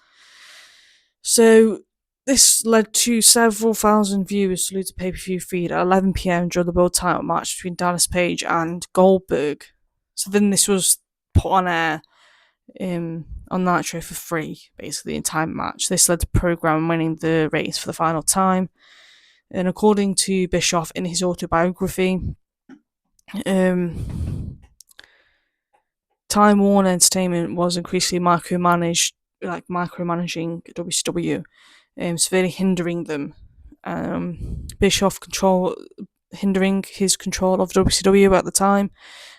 [SPEAKER 1] So this led to several thousand viewers to lose the pay-per-view feed at 11 p.m. during the world title match between Dallas Page and Goldberg. So then this was put on air on Nitro for free, basically, in time match. This led to the program winning the ratings for the final time. And according to Bischoff in his autobiography, Time Warner Entertainment was increasingly micromanaging WCW, severely hindering them. Bischoff hindering his control of WCW at the time,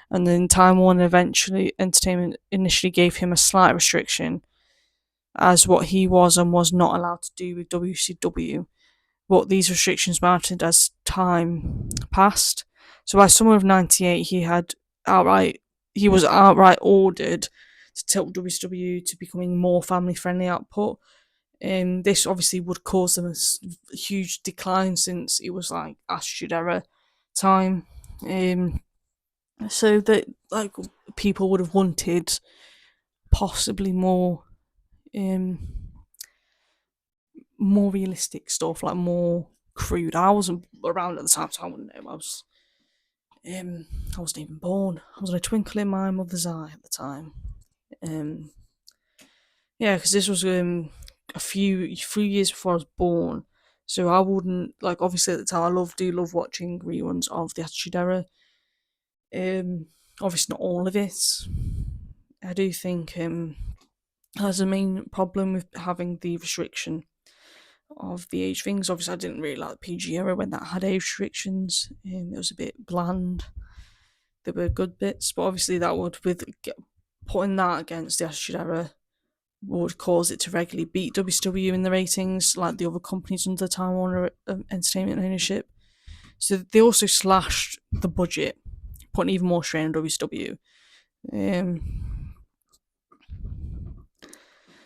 [SPEAKER 1] and then Time Warner Entertainment initially gave him a slight restriction as what he was and was not allowed to do with WCW. But these restrictions mounted as time passed. So by summer of '98, he was outright ordered to tilt WCW to becoming more family-friendly output. This obviously would cause them a huge decline, since it was Attitude Era time. So that people would have wanted possibly more realistic stuff, more crude. I wasn't around at the time, so I wouldn't know. I wasn't even born. I was in a twinkle in my mother's eye at the time. Because this was a few years before I was born, so I wouldn't obviously at the time I do love watching reruns of the Attitude Era. Obviously not all of it. I do think there's a main problem with having the restriction of the age things. Obviously I didn't really like the PG era when that had age restrictions. It was a bit bland. There were good bits, but obviously that would, putting that against the Attitude Era, would cause it to regularly beat WCW in the ratings, like the other companies under the Time Warner Entertainment ownership. So they also slashed the budget, putting even more strain on WCW.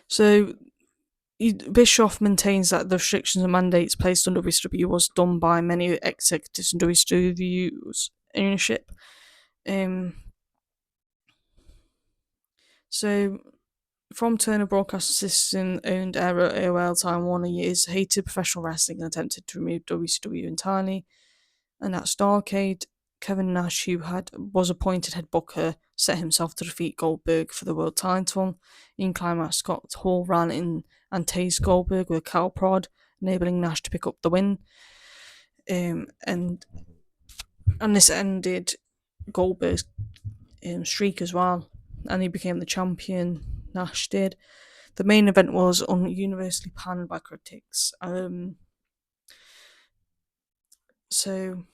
[SPEAKER 1] So Bischoff maintains that the restrictions and mandates placed on WCW was done by many executives in WCW's ownership. So From Turner Broadcast System owned era AOL Time Warner years, hated professional wrestling and attempted to remove WCW entirely. And at Starrcade, Kevin Nash, who was appointed head booker, set himself to defeat Goldberg for the world title. In climax, Scott Hall ran in and tased Goldberg with a cow prod, enabling Nash to pick up the win. And this ended Goldberg's streak as well, and he became the champion. Nash did. The main event was universally panned by critics. So,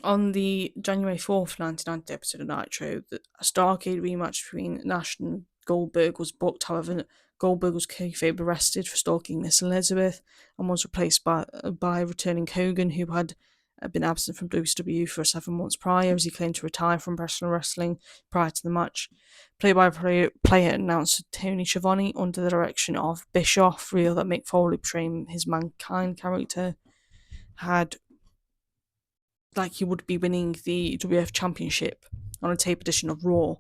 [SPEAKER 1] on the January 4th, 1990 episode of Nitro, a Starrcade rematch between Nash and Goldberg was booked. However, Goldberg was kayfabe arrested for stalking Miss Elizabeth and was replaced by returning Hogan, who had been absent from WCW for 7 months prior, as he claimed to retire from professional wrestling prior to the match. Play-by-player announcer Tony Schiavone, under the direction of Bischoff, revealed that Mick Foley, portraying his Mankind character, he would be winning the WF Championship on a tape edition of Raw.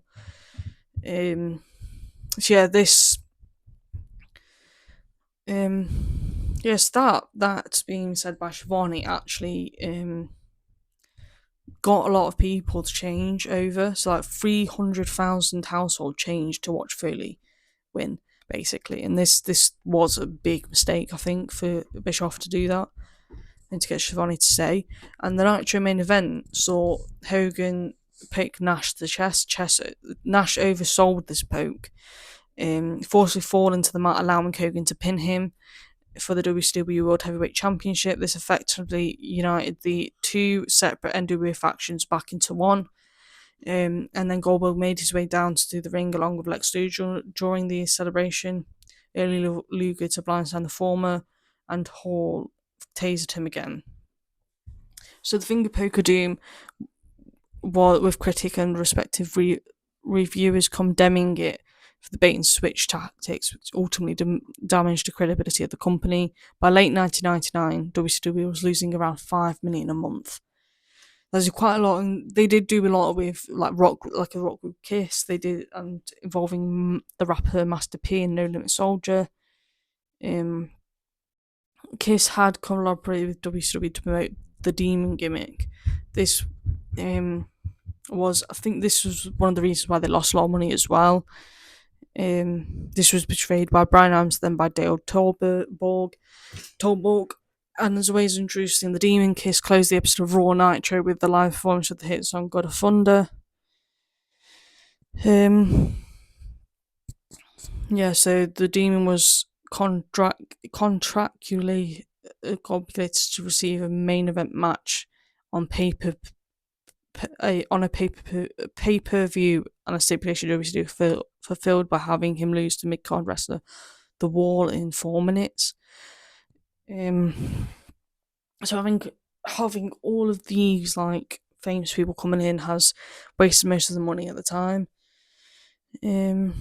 [SPEAKER 1] That's being said by Schiavone actually got a lot of people to change over. So 300,000 households changed to watch Foley win, basically. And this was a big mistake, I think, for Bischoff to do that and to get Schiavone to say. And the Nitro main event saw Hogan poke Nash to the chest. Nash oversold this poke, forcibly fall into the mat, allowing Hogan to pin him for the WCW World Heavyweight Championship. This effectively united the two separate NWA factions back into one. And then Goldberg made his way down to the ring along with Lex Luger during the celebration. Early Luger to blindside the former, and Hall tasered him again. So the finger poke of doom, with critic and respective reviewers condemning it for the bait and switch tactics, which ultimately damaged the credibility of the company. By late 1999, WCW was losing around $5 million a month. There's quite a lot, and they did do a lot with a rock group Kiss. They did, and involving the rapper Master P and No Limit Soldier. Kiss had collaborated with WCW to promote the Demon gimmick. This was one of the reasons why they lost a lot of money as well. This was portrayed by Brian Adams, then by Dale Tolborg. And as a way of introducing the Demon, Kiss closed the episode of Raw Nitro with the live performance of the hit song God of Thunder. So the Demon was contractually obligated to receive a main event match on a pay-per-view, and a stipulation WCW fulfilled by having him lose to mid-card wrestler The Wall in 4 minutes. So having all of these famous people coming in has wasted most of the money at the time. So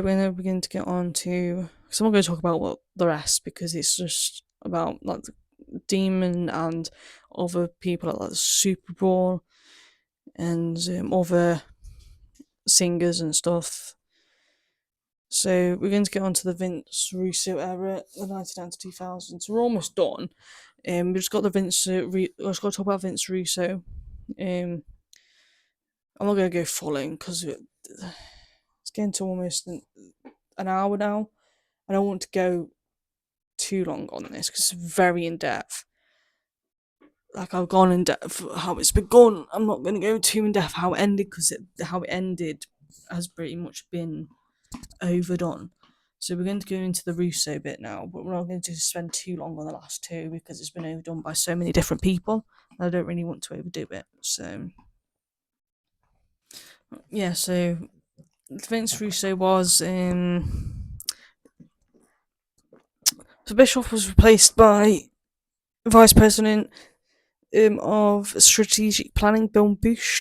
[SPEAKER 1] we're going to begin to get on to, because I'm not going to talk about the rest, because it's just about the Demon and other people at the Super Bowl and other singers and stuff. So we're going to get on to the Vince Russo era, the 1990 to 2000s. We're almost done. We've just got we've just got to talk about Vince Russo. I'm not going to go full in because it's getting to almost an hour now. I don't want to go too long on this because it's very in depth. I've gone in depth how it's begun. I'm not going to go too in depth how it ended, because how it ended has pretty much been overdone. So we're going to go into the Russo bit now, but we're not going to spend too long on the last two because it's been overdone by so many different people. I don't really want to overdo it. So Vince Russo was so Bischoff was replaced by Vice President of Strategic Planning, Bill Bush.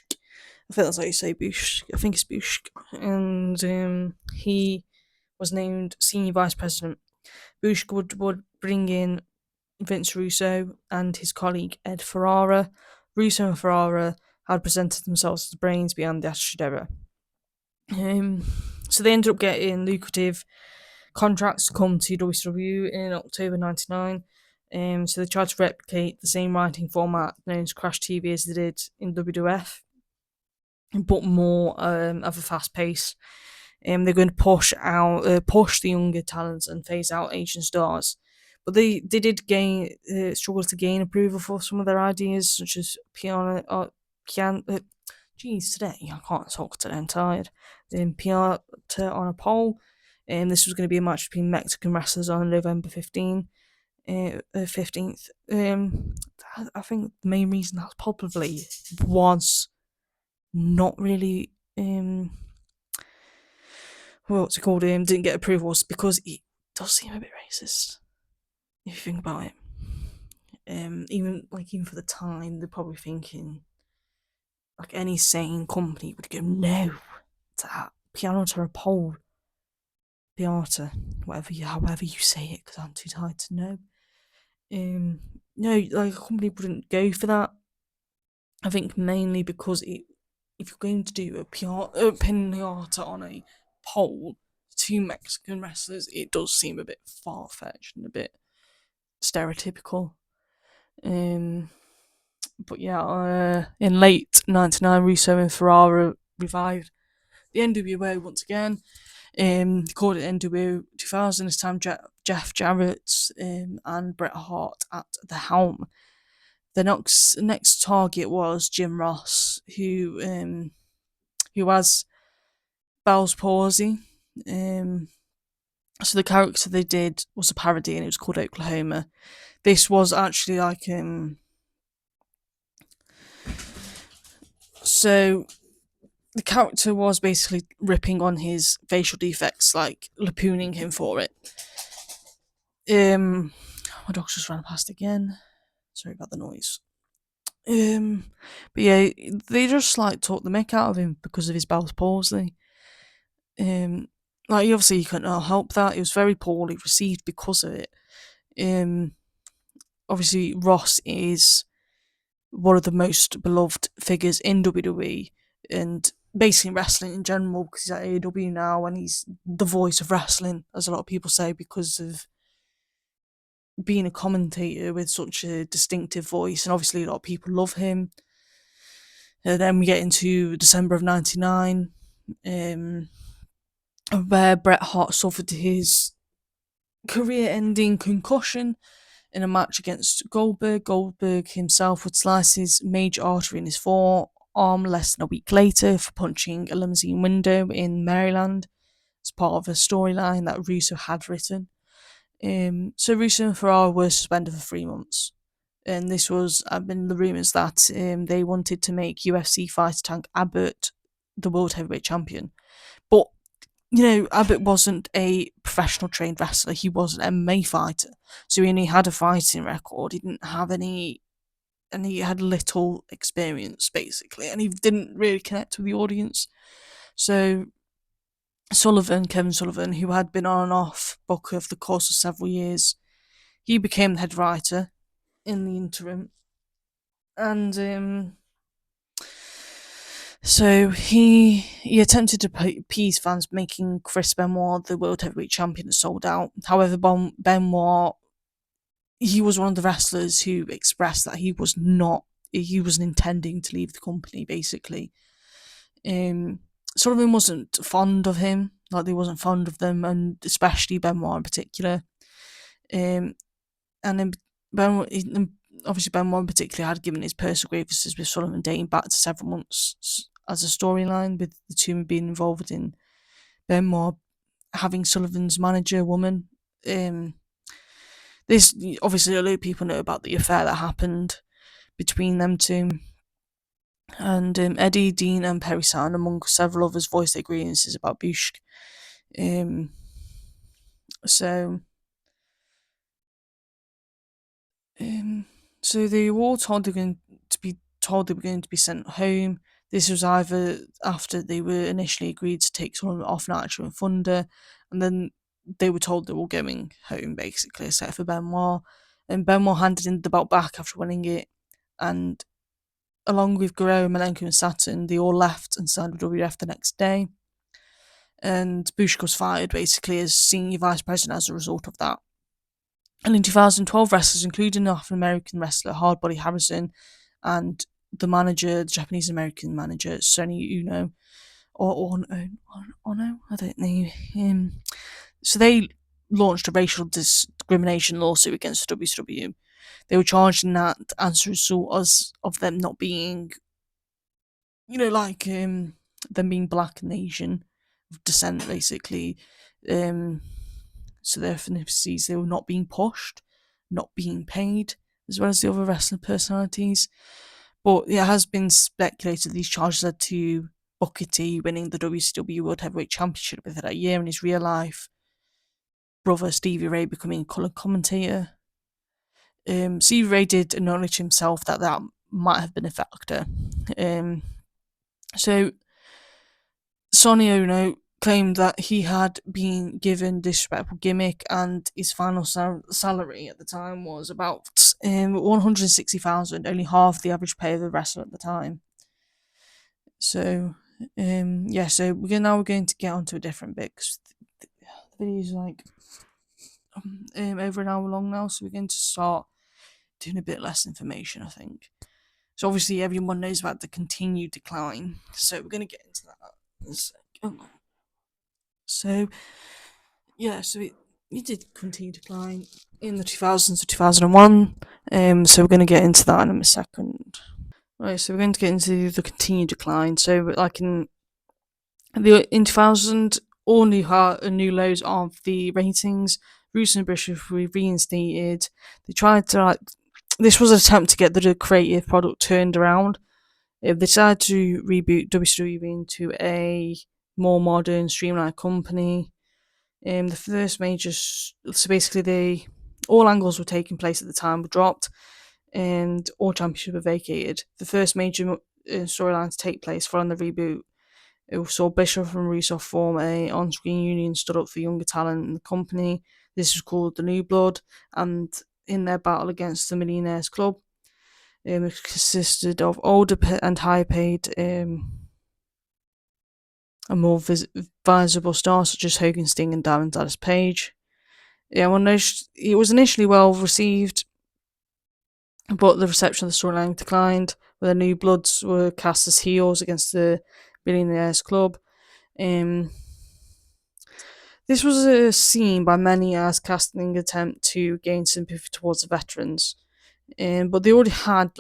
[SPEAKER 1] I think that's how you say Bush. I think it's Bush. And he was named Senior Vice President. Bush would bring in Vince Russo and his colleague Ed Ferrara. Russo and Ferrara had presented themselves as brains behind the Attitude Era. Um, so they ended up getting lucrative contracts to come to WCW in October '99. So they tried to replicate the same writing format known as Crash TV as they did in WWF, but more of a fast pace. They're going to push the younger talents and phase out Asian stars. But they did struggle to gain approval for some of their ideas, such as piano. Geez, today I can't talk today. I'm tired. Pianta on a pole, and this was going to be a match between Mexican wrestlers on November 15th. I think the main reason that probably was not really what's it called, didn't get approval was because it does seem a bit racist if you think about it. Even for the time, they're probably thinking like any sane company would go no to that piano to a pole, piata, however you say it, because I'm too tired to know. No, like a company wouldn't go for that. I think mainly because if you're going to do a pinata on a pole, two Mexican wrestlers, it does seem a bit far fetched and a bit stereotypical. But yeah, in late '99, Russo and Ferrara revived the NWO once again. They called it NWO 2000. This time, Jeff Jarrett and Bret Hart at the helm. The next target was Jim Ross, who has Bell's palsy. So the character they did was a parody, and it was called Oklahoma. This was actually like so the character was basically ripping on his facial defects, like lampooning him for it. My dog's just ran past again. Sorry about the noise. But yeah, they just like took the mick out of him because of his Bell's palsy. Like obviously you couldn't help that. It was very poorly received because of it. Obviously Ross is one of the most beloved figures in WWE and basically wrestling in general because he's at AEW now and he's the voice of wrestling, as a lot of people say, because of being a commentator with such a distinctive voice, and obviously a lot of people love him. And then we get into December of '99, where Bret Hart suffered his career-ending concussion in a match against Goldberg. Goldberg himself would slice his major artery in his forearm less than a week later for punching a limousine window in Maryland as part of a storyline that Russo had written. So Russo and Ferrara were suspended for 3 months. And this was, been the rumours that they wanted to make UFC fighter Tank Abbott the World Heavyweight Champion. But Abbott wasn't a professional trained wrestler. He was an MMA fighter. So he only had a fighting record. He didn't have any, and he had little experience, basically. And he didn't really connect with the audience. So Kevin Sullivan, who had been on and off booker for the course of several years, he became the head writer in the interim. And so he attempted to appease fans, making Chris Benoit the World Heavyweight Champion, sold out. However, Benoit, he was one of the wrestlers who expressed that he wasn't intending to leave the company, basically. Sullivan wasn't fond of him, like they wasn't fond of them, and especially Benoit in particular. And then obviously Benoit in particular had given his personal grievances with Sullivan dating back to several months as a storyline, with the two being involved in Benoit having Sullivan's manager woman. This obviously a lot of people know about the affair that happened between them two. And Eddie, Dean, and Perry Saturn, among several others, voiced their grievances about Bush. So they were all told they were going to be sent home. This was either after they were initially agreed to take Sullivan off Nitro and Thunder, and then they were told they were going home, basically, except for Benoit. And Benoit handed in the belt back after winning it, and along with Guerrero, Malenko, and Saturn, they all left and signed with WWF the next day. and Bush was fired basically as senior vice president as a result of that. And in 2012, wrestlers, including the African American wrestler Hardbody Harrison and the manager, the Japanese American manager Sonny Uno, or Ono, I don't know. So they launched a racial discrimination lawsuit against WCW. They were charged in that as a result of them not being, them being black and Asian of descent, basically. So their ethnicities, they were not being pushed, not being paid, as well as the other wrestling personalities. But it has been speculated these charges led to Booker T winning the WCW World Heavyweight Championship within that year, and his real life brother Stevie Ray becoming a colour commentator. Stevie Ray did acknowledge himself that might have been a factor. So Sonny Ono claimed that he had been given disrespectful gimmick, and his final salary at the time was about $160,000, only half the average pay of a wrestler at the time. So so we're going to get onto a different bit because the video is like over an hour long now, so we're going to start doing a bit less information, I think. So obviously everyone knows about the continued decline, so we're going to get into that in a second. So it did continue to decline in the 2000s to 2001. So we're going to get into that in a second. Right, so we're going to get into the continued decline. So like in 2000, all new lows of the ratings. Russo and Bischoff were reinstated. They tried to this was an attempt to get the creative product turned around. They decided to reboot WCW into a more modern, streamlined company. The first major, so basically, all angles were taking place at the time were dropped, and all championships were vacated. The first major storyline to take place following the reboot, it saw Bischoff and Russo form a on-screen union, stood up for younger talent in the company. This was called the New Blood, and in their battle against the Millionaires Club, it consisted of older and higher-paid and more visible stars such as Hogan, Sting, and Diamond Dallas Page. Yeah, it was initially well received, but the reception of the storyline declined, where the New Bloods were cast as heels against the Millionaires Club. This was seen by many as casting attempt to gain sympathy towards the veterans. But they already had,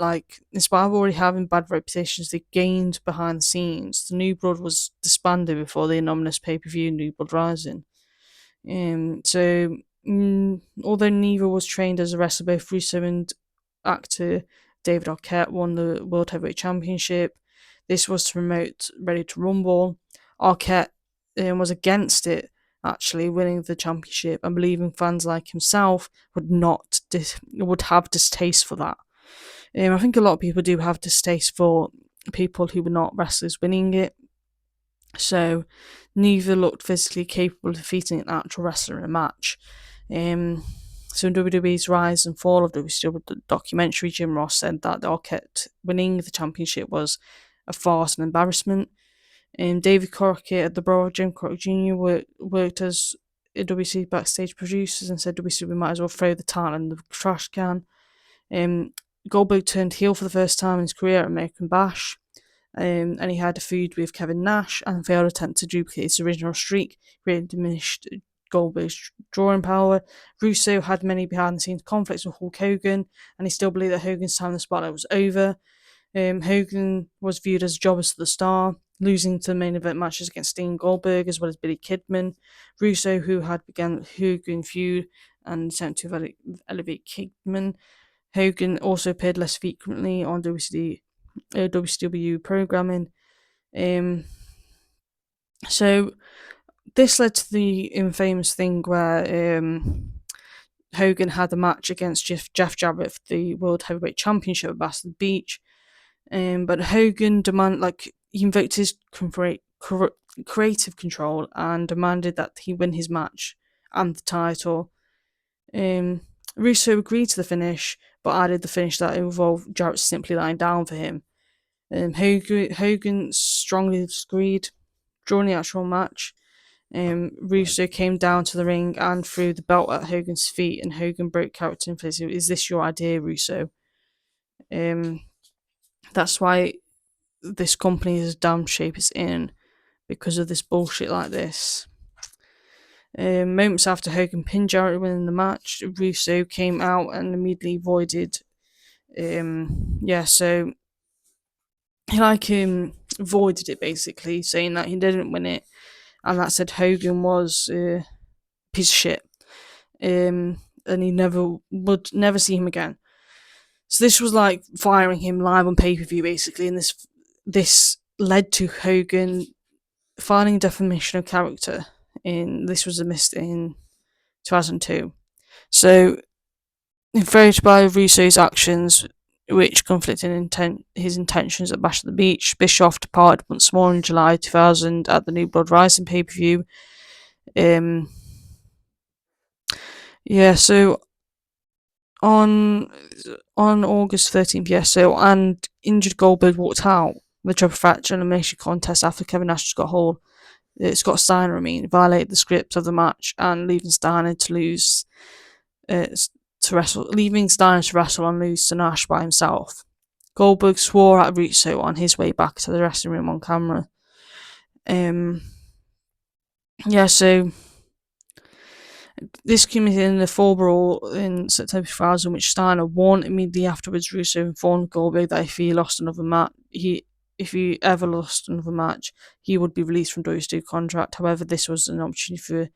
[SPEAKER 1] in spite of already having bad reputations, they gained behind the scenes. The New Blood was disbanded before the anonymous pay-per-view New Blood Rising. Although neither was trained as a wrestler, both Russo and actor David Arquette won the World Heavyweight Championship. This was to promote Ready to Rumble. Arquette was against it, actually winning the championship, and believing fans like himself would have distaste for that. I think a lot of people do have distaste for people who were not wrestlers winning it. So neither looked physically capable of defeating an actual wrestler in a match. So in WWE's Rise and Fall of WCW documentary, Jim Ross said that Arquette winning the championship was a farce and embarrassment. David Crockett, the brother of Jim Crockett Jr., worked as WC backstage producers and said WCW might as well throw the title in the trash can. Goldberg turned heel for the first time in his career at American Bash, and he had a feud with Kevin Nash and failed attempt to duplicate his original streak, really diminished Goldberg's drawing power. Russo had many behind-the-scenes conflicts with Hulk Hogan, and he still believed that Hogan's time in the spotlight was over. Hogan was viewed as a jobber to the star, losing to the main event matches against Sting and Goldberg, as well as Billy Kidman. Russo, who had begun Hogan feud and attempt to elevate Kidman. Hogan also appeared less frequently on WCW programming. So this led to the infamous thing where Hogan had a match against Jeff Jarrett for the World Heavyweight Championship at Bastard Beach. But Hogan he invoked his creative control and demanded that he win his match and the title. Russo agreed to the finish, but added the finish that involved Jarrett simply lying down for him. Hogan strongly disagreed during the actual match. Russo came down to the ring and threw the belt at Hogan's feet, and Hogan broke character and said, "Is this your idea, Russo?" That's why this company is damn shape it's in, because of this bullshit like this. Moments after Hogan pinned Jarrett winning the match, Russo came out and immediately voided. So he voided it, basically, saying that he didn't win it, and that said Hogan was a piece of shit. And he would never see him again. So this was like firing him live on pay-per-view, basically, and this led to Hogan filing defamation of character. This was in 2002. So, infuriated by Russo's actions, which conflicted his intentions at Bash at the Beach, Bischoff departed once more in July 2000 at the New Blood Rising pay-per-view. So on August 13th, and injured Goldberg walked out the triple threat elimination contest after Kevin Nash got hold. Scott Steiner, violated the script of the match and leaving Steiner to wrestle and lose to Nash by himself. Goldberg swore at Russo on his way back to the wrestling room on camera. So this came in the Fall Brawl in September 2000, which Steiner won. Immediately afterwards, Russo informed Goldberg that if he ever lost another match, he would be released from WCW contract. However, this was an opportunity for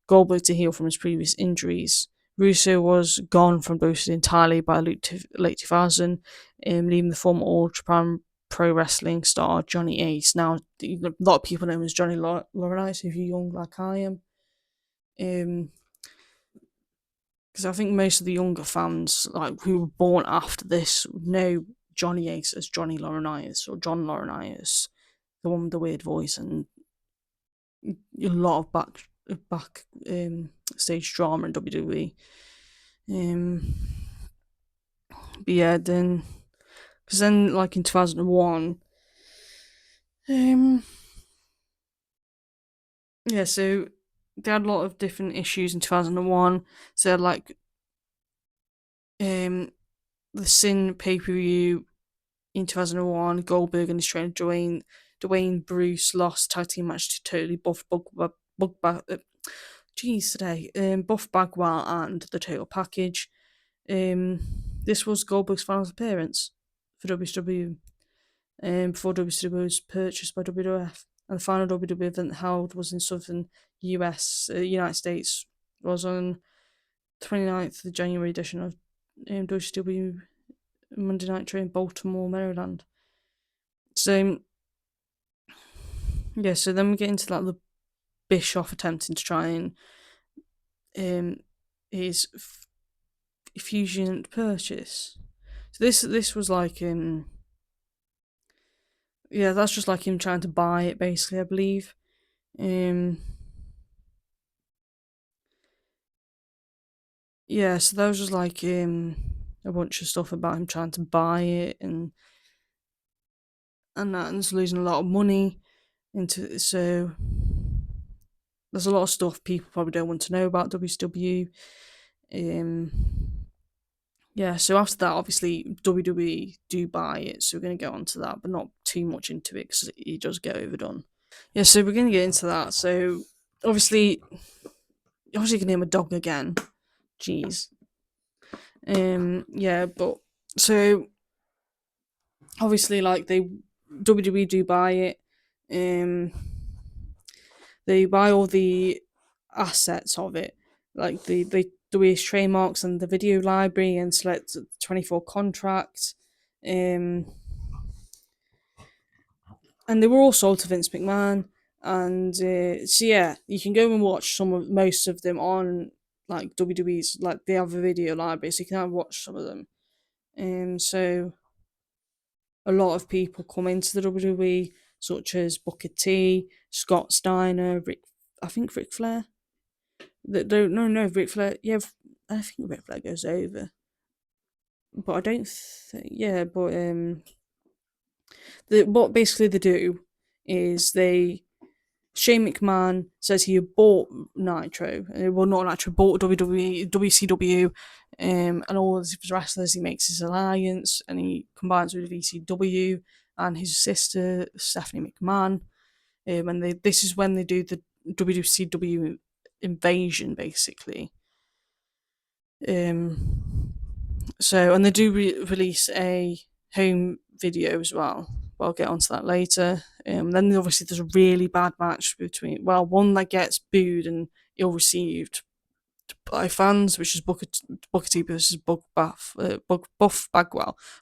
[SPEAKER 1] Goldberg to heal from his previous injuries. Russo was gone from WCW entirely by late 2000, leaving the former All Japan Pro Wrestling star Johnny Ace. Now, a lot of people know him as Johnny Laurinaitis if you're young like I am. Because I think most of the younger fans, like who were born after this, know Johnny Ace as Johnny Laurinaitis or John Laurinaitis, the one with the weird voice, and a lot of back stage drama in WWE. Because then, like in 2001, so they had a lot of different issues in 2001. So they had like the Sin pay-per-view in 2001. Goldberg and his trainer Dwayne Bruce lost tag team match to Totally Buff Bagwell and the Total Package. This was Goldberg's final appearance for WCW before WCW was purchased by WWF. And the final WWE event held was in southern United States, was on 29th of the January edition of WCW Monday Night Train, Baltimore, Maryland. So then we get into like the Bischoff attempting to try and his fusion purchase. So this was like that's just like him trying to buy it, basically, I believe. So that was just like a bunch of stuff about him trying to buy it and just losing a lot of money into it. So there's a lot of stuff people probably don't want to know about WCW. So after that, obviously, WWE do buy it, so we're going to get onto that, but not too much into it because it does get overdone. So we're going to get into that. So obviously, you can name a dog again. Jeez. But so obviously, like WWE do buy it. They buy all the assets of it, like they do his trademarks and the video library and select 24 contracts. And they were all sold to Vince McMahon. And you can go and watch most of them on like WWE's, like they have a video library, so you can watch some of them. So a lot of people come into the WWE, such as Booker T, Scott Steiner, Ric Flair. Ric Flair. Yeah, I think Ric Flair goes over, but I don't think. Yeah, but what basically they do is they Shane McMahon says he bought Nitro, well, not Nitro, bought WWE, WCW, and all of his wrestlers. He makes his alliance and he combines with VCW and his sister Stephanie McMahon. And this is when they do the WCW invasion, basically. So, and they do release a home video as well. But I'll get onto that later. Then obviously there's a really bad match between, well, one that gets booed and ill received by fans, which is Booker T versus Buff Bagwell. A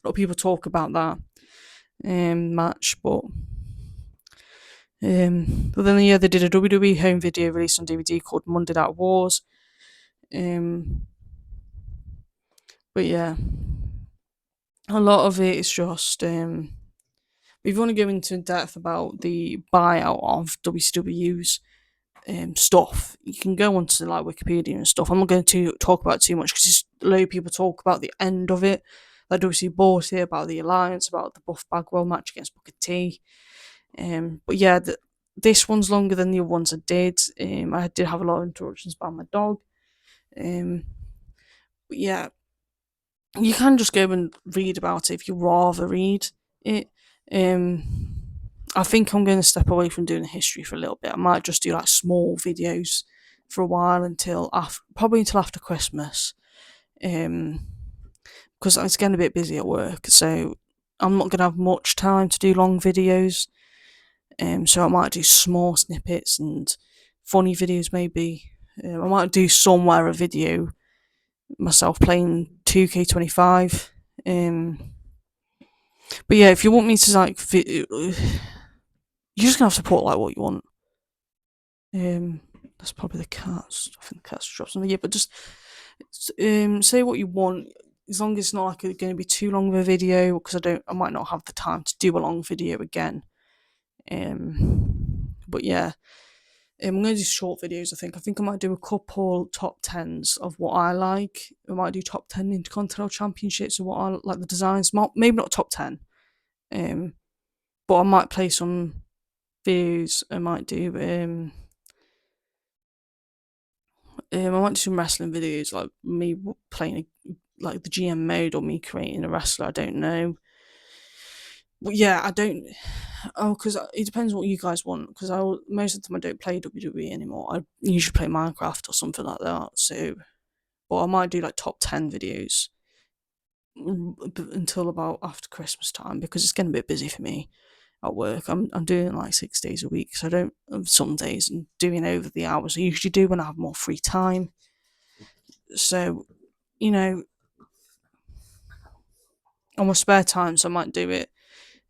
[SPEAKER 1] lot of people talk about that match, but then they did a WWE home video released on DVD called Monday Night Wars. But yeah, a lot of it is just if you want to go into depth about the buyout of WCW's stuff, you can go onto like Wikipedia and stuff. I'm not going to talk about it too much because a lot of people talk about the end of it, like WC bought it, about the alliance, about the Buff Bagwell match against Booker T. But yeah, this one's longer than the other ones I did. I did have a lot of interruptions by my dog. But yeah, you can just go and read about it if you rather read it. I think I'm going to step away from doing history for a little bit. I might just do like small videos for a while probably until after Christmas, because it's getting a bit busy at work. So I'm not going to have much time to do long videos. So I might do small snippets and funny videos maybe. I might do somewhere a video myself playing 2K25. But yeah, if you want me to like, you're just gonna have to put like what you want. That's probably the cats. I think the cats dropped something. Yeah, but just say what you want, as long as it's not like going to be too long of a video, because I might not have the time to do a long video again. But yeah, I'm going to do short videos. I think I might do a couple top 10s of what I like. I might do top 10 Intercontinental Championships of what I like, the designs. Maybe not top 10. But I might play some videos. I might do some wrestling videos, like me playing like the GM mode or me creating a wrestler. I don't know. But yeah, I don't. Oh, because it depends what you guys want. Because most of the time I don't play WWE anymore. I usually play Minecraft or something like that. So, but I might do like top 10 videos until about after Christmas time, because it's getting a bit busy for me at work. I'm doing like 6 days a week, so I don't. Some days I'm doing over the hours I usually do when I have more free time. So, on my spare time, so I might do it.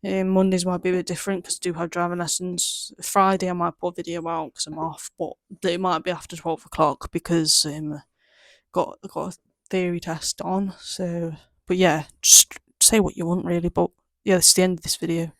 [SPEAKER 1] Mondays might be a bit different because I do have driving lessons. Friday I might put a video out because I'm off, but it might be after 12 o'clock because got a theory test on. So, but yeah, just say what you want really. But yeah, that's the end of this video.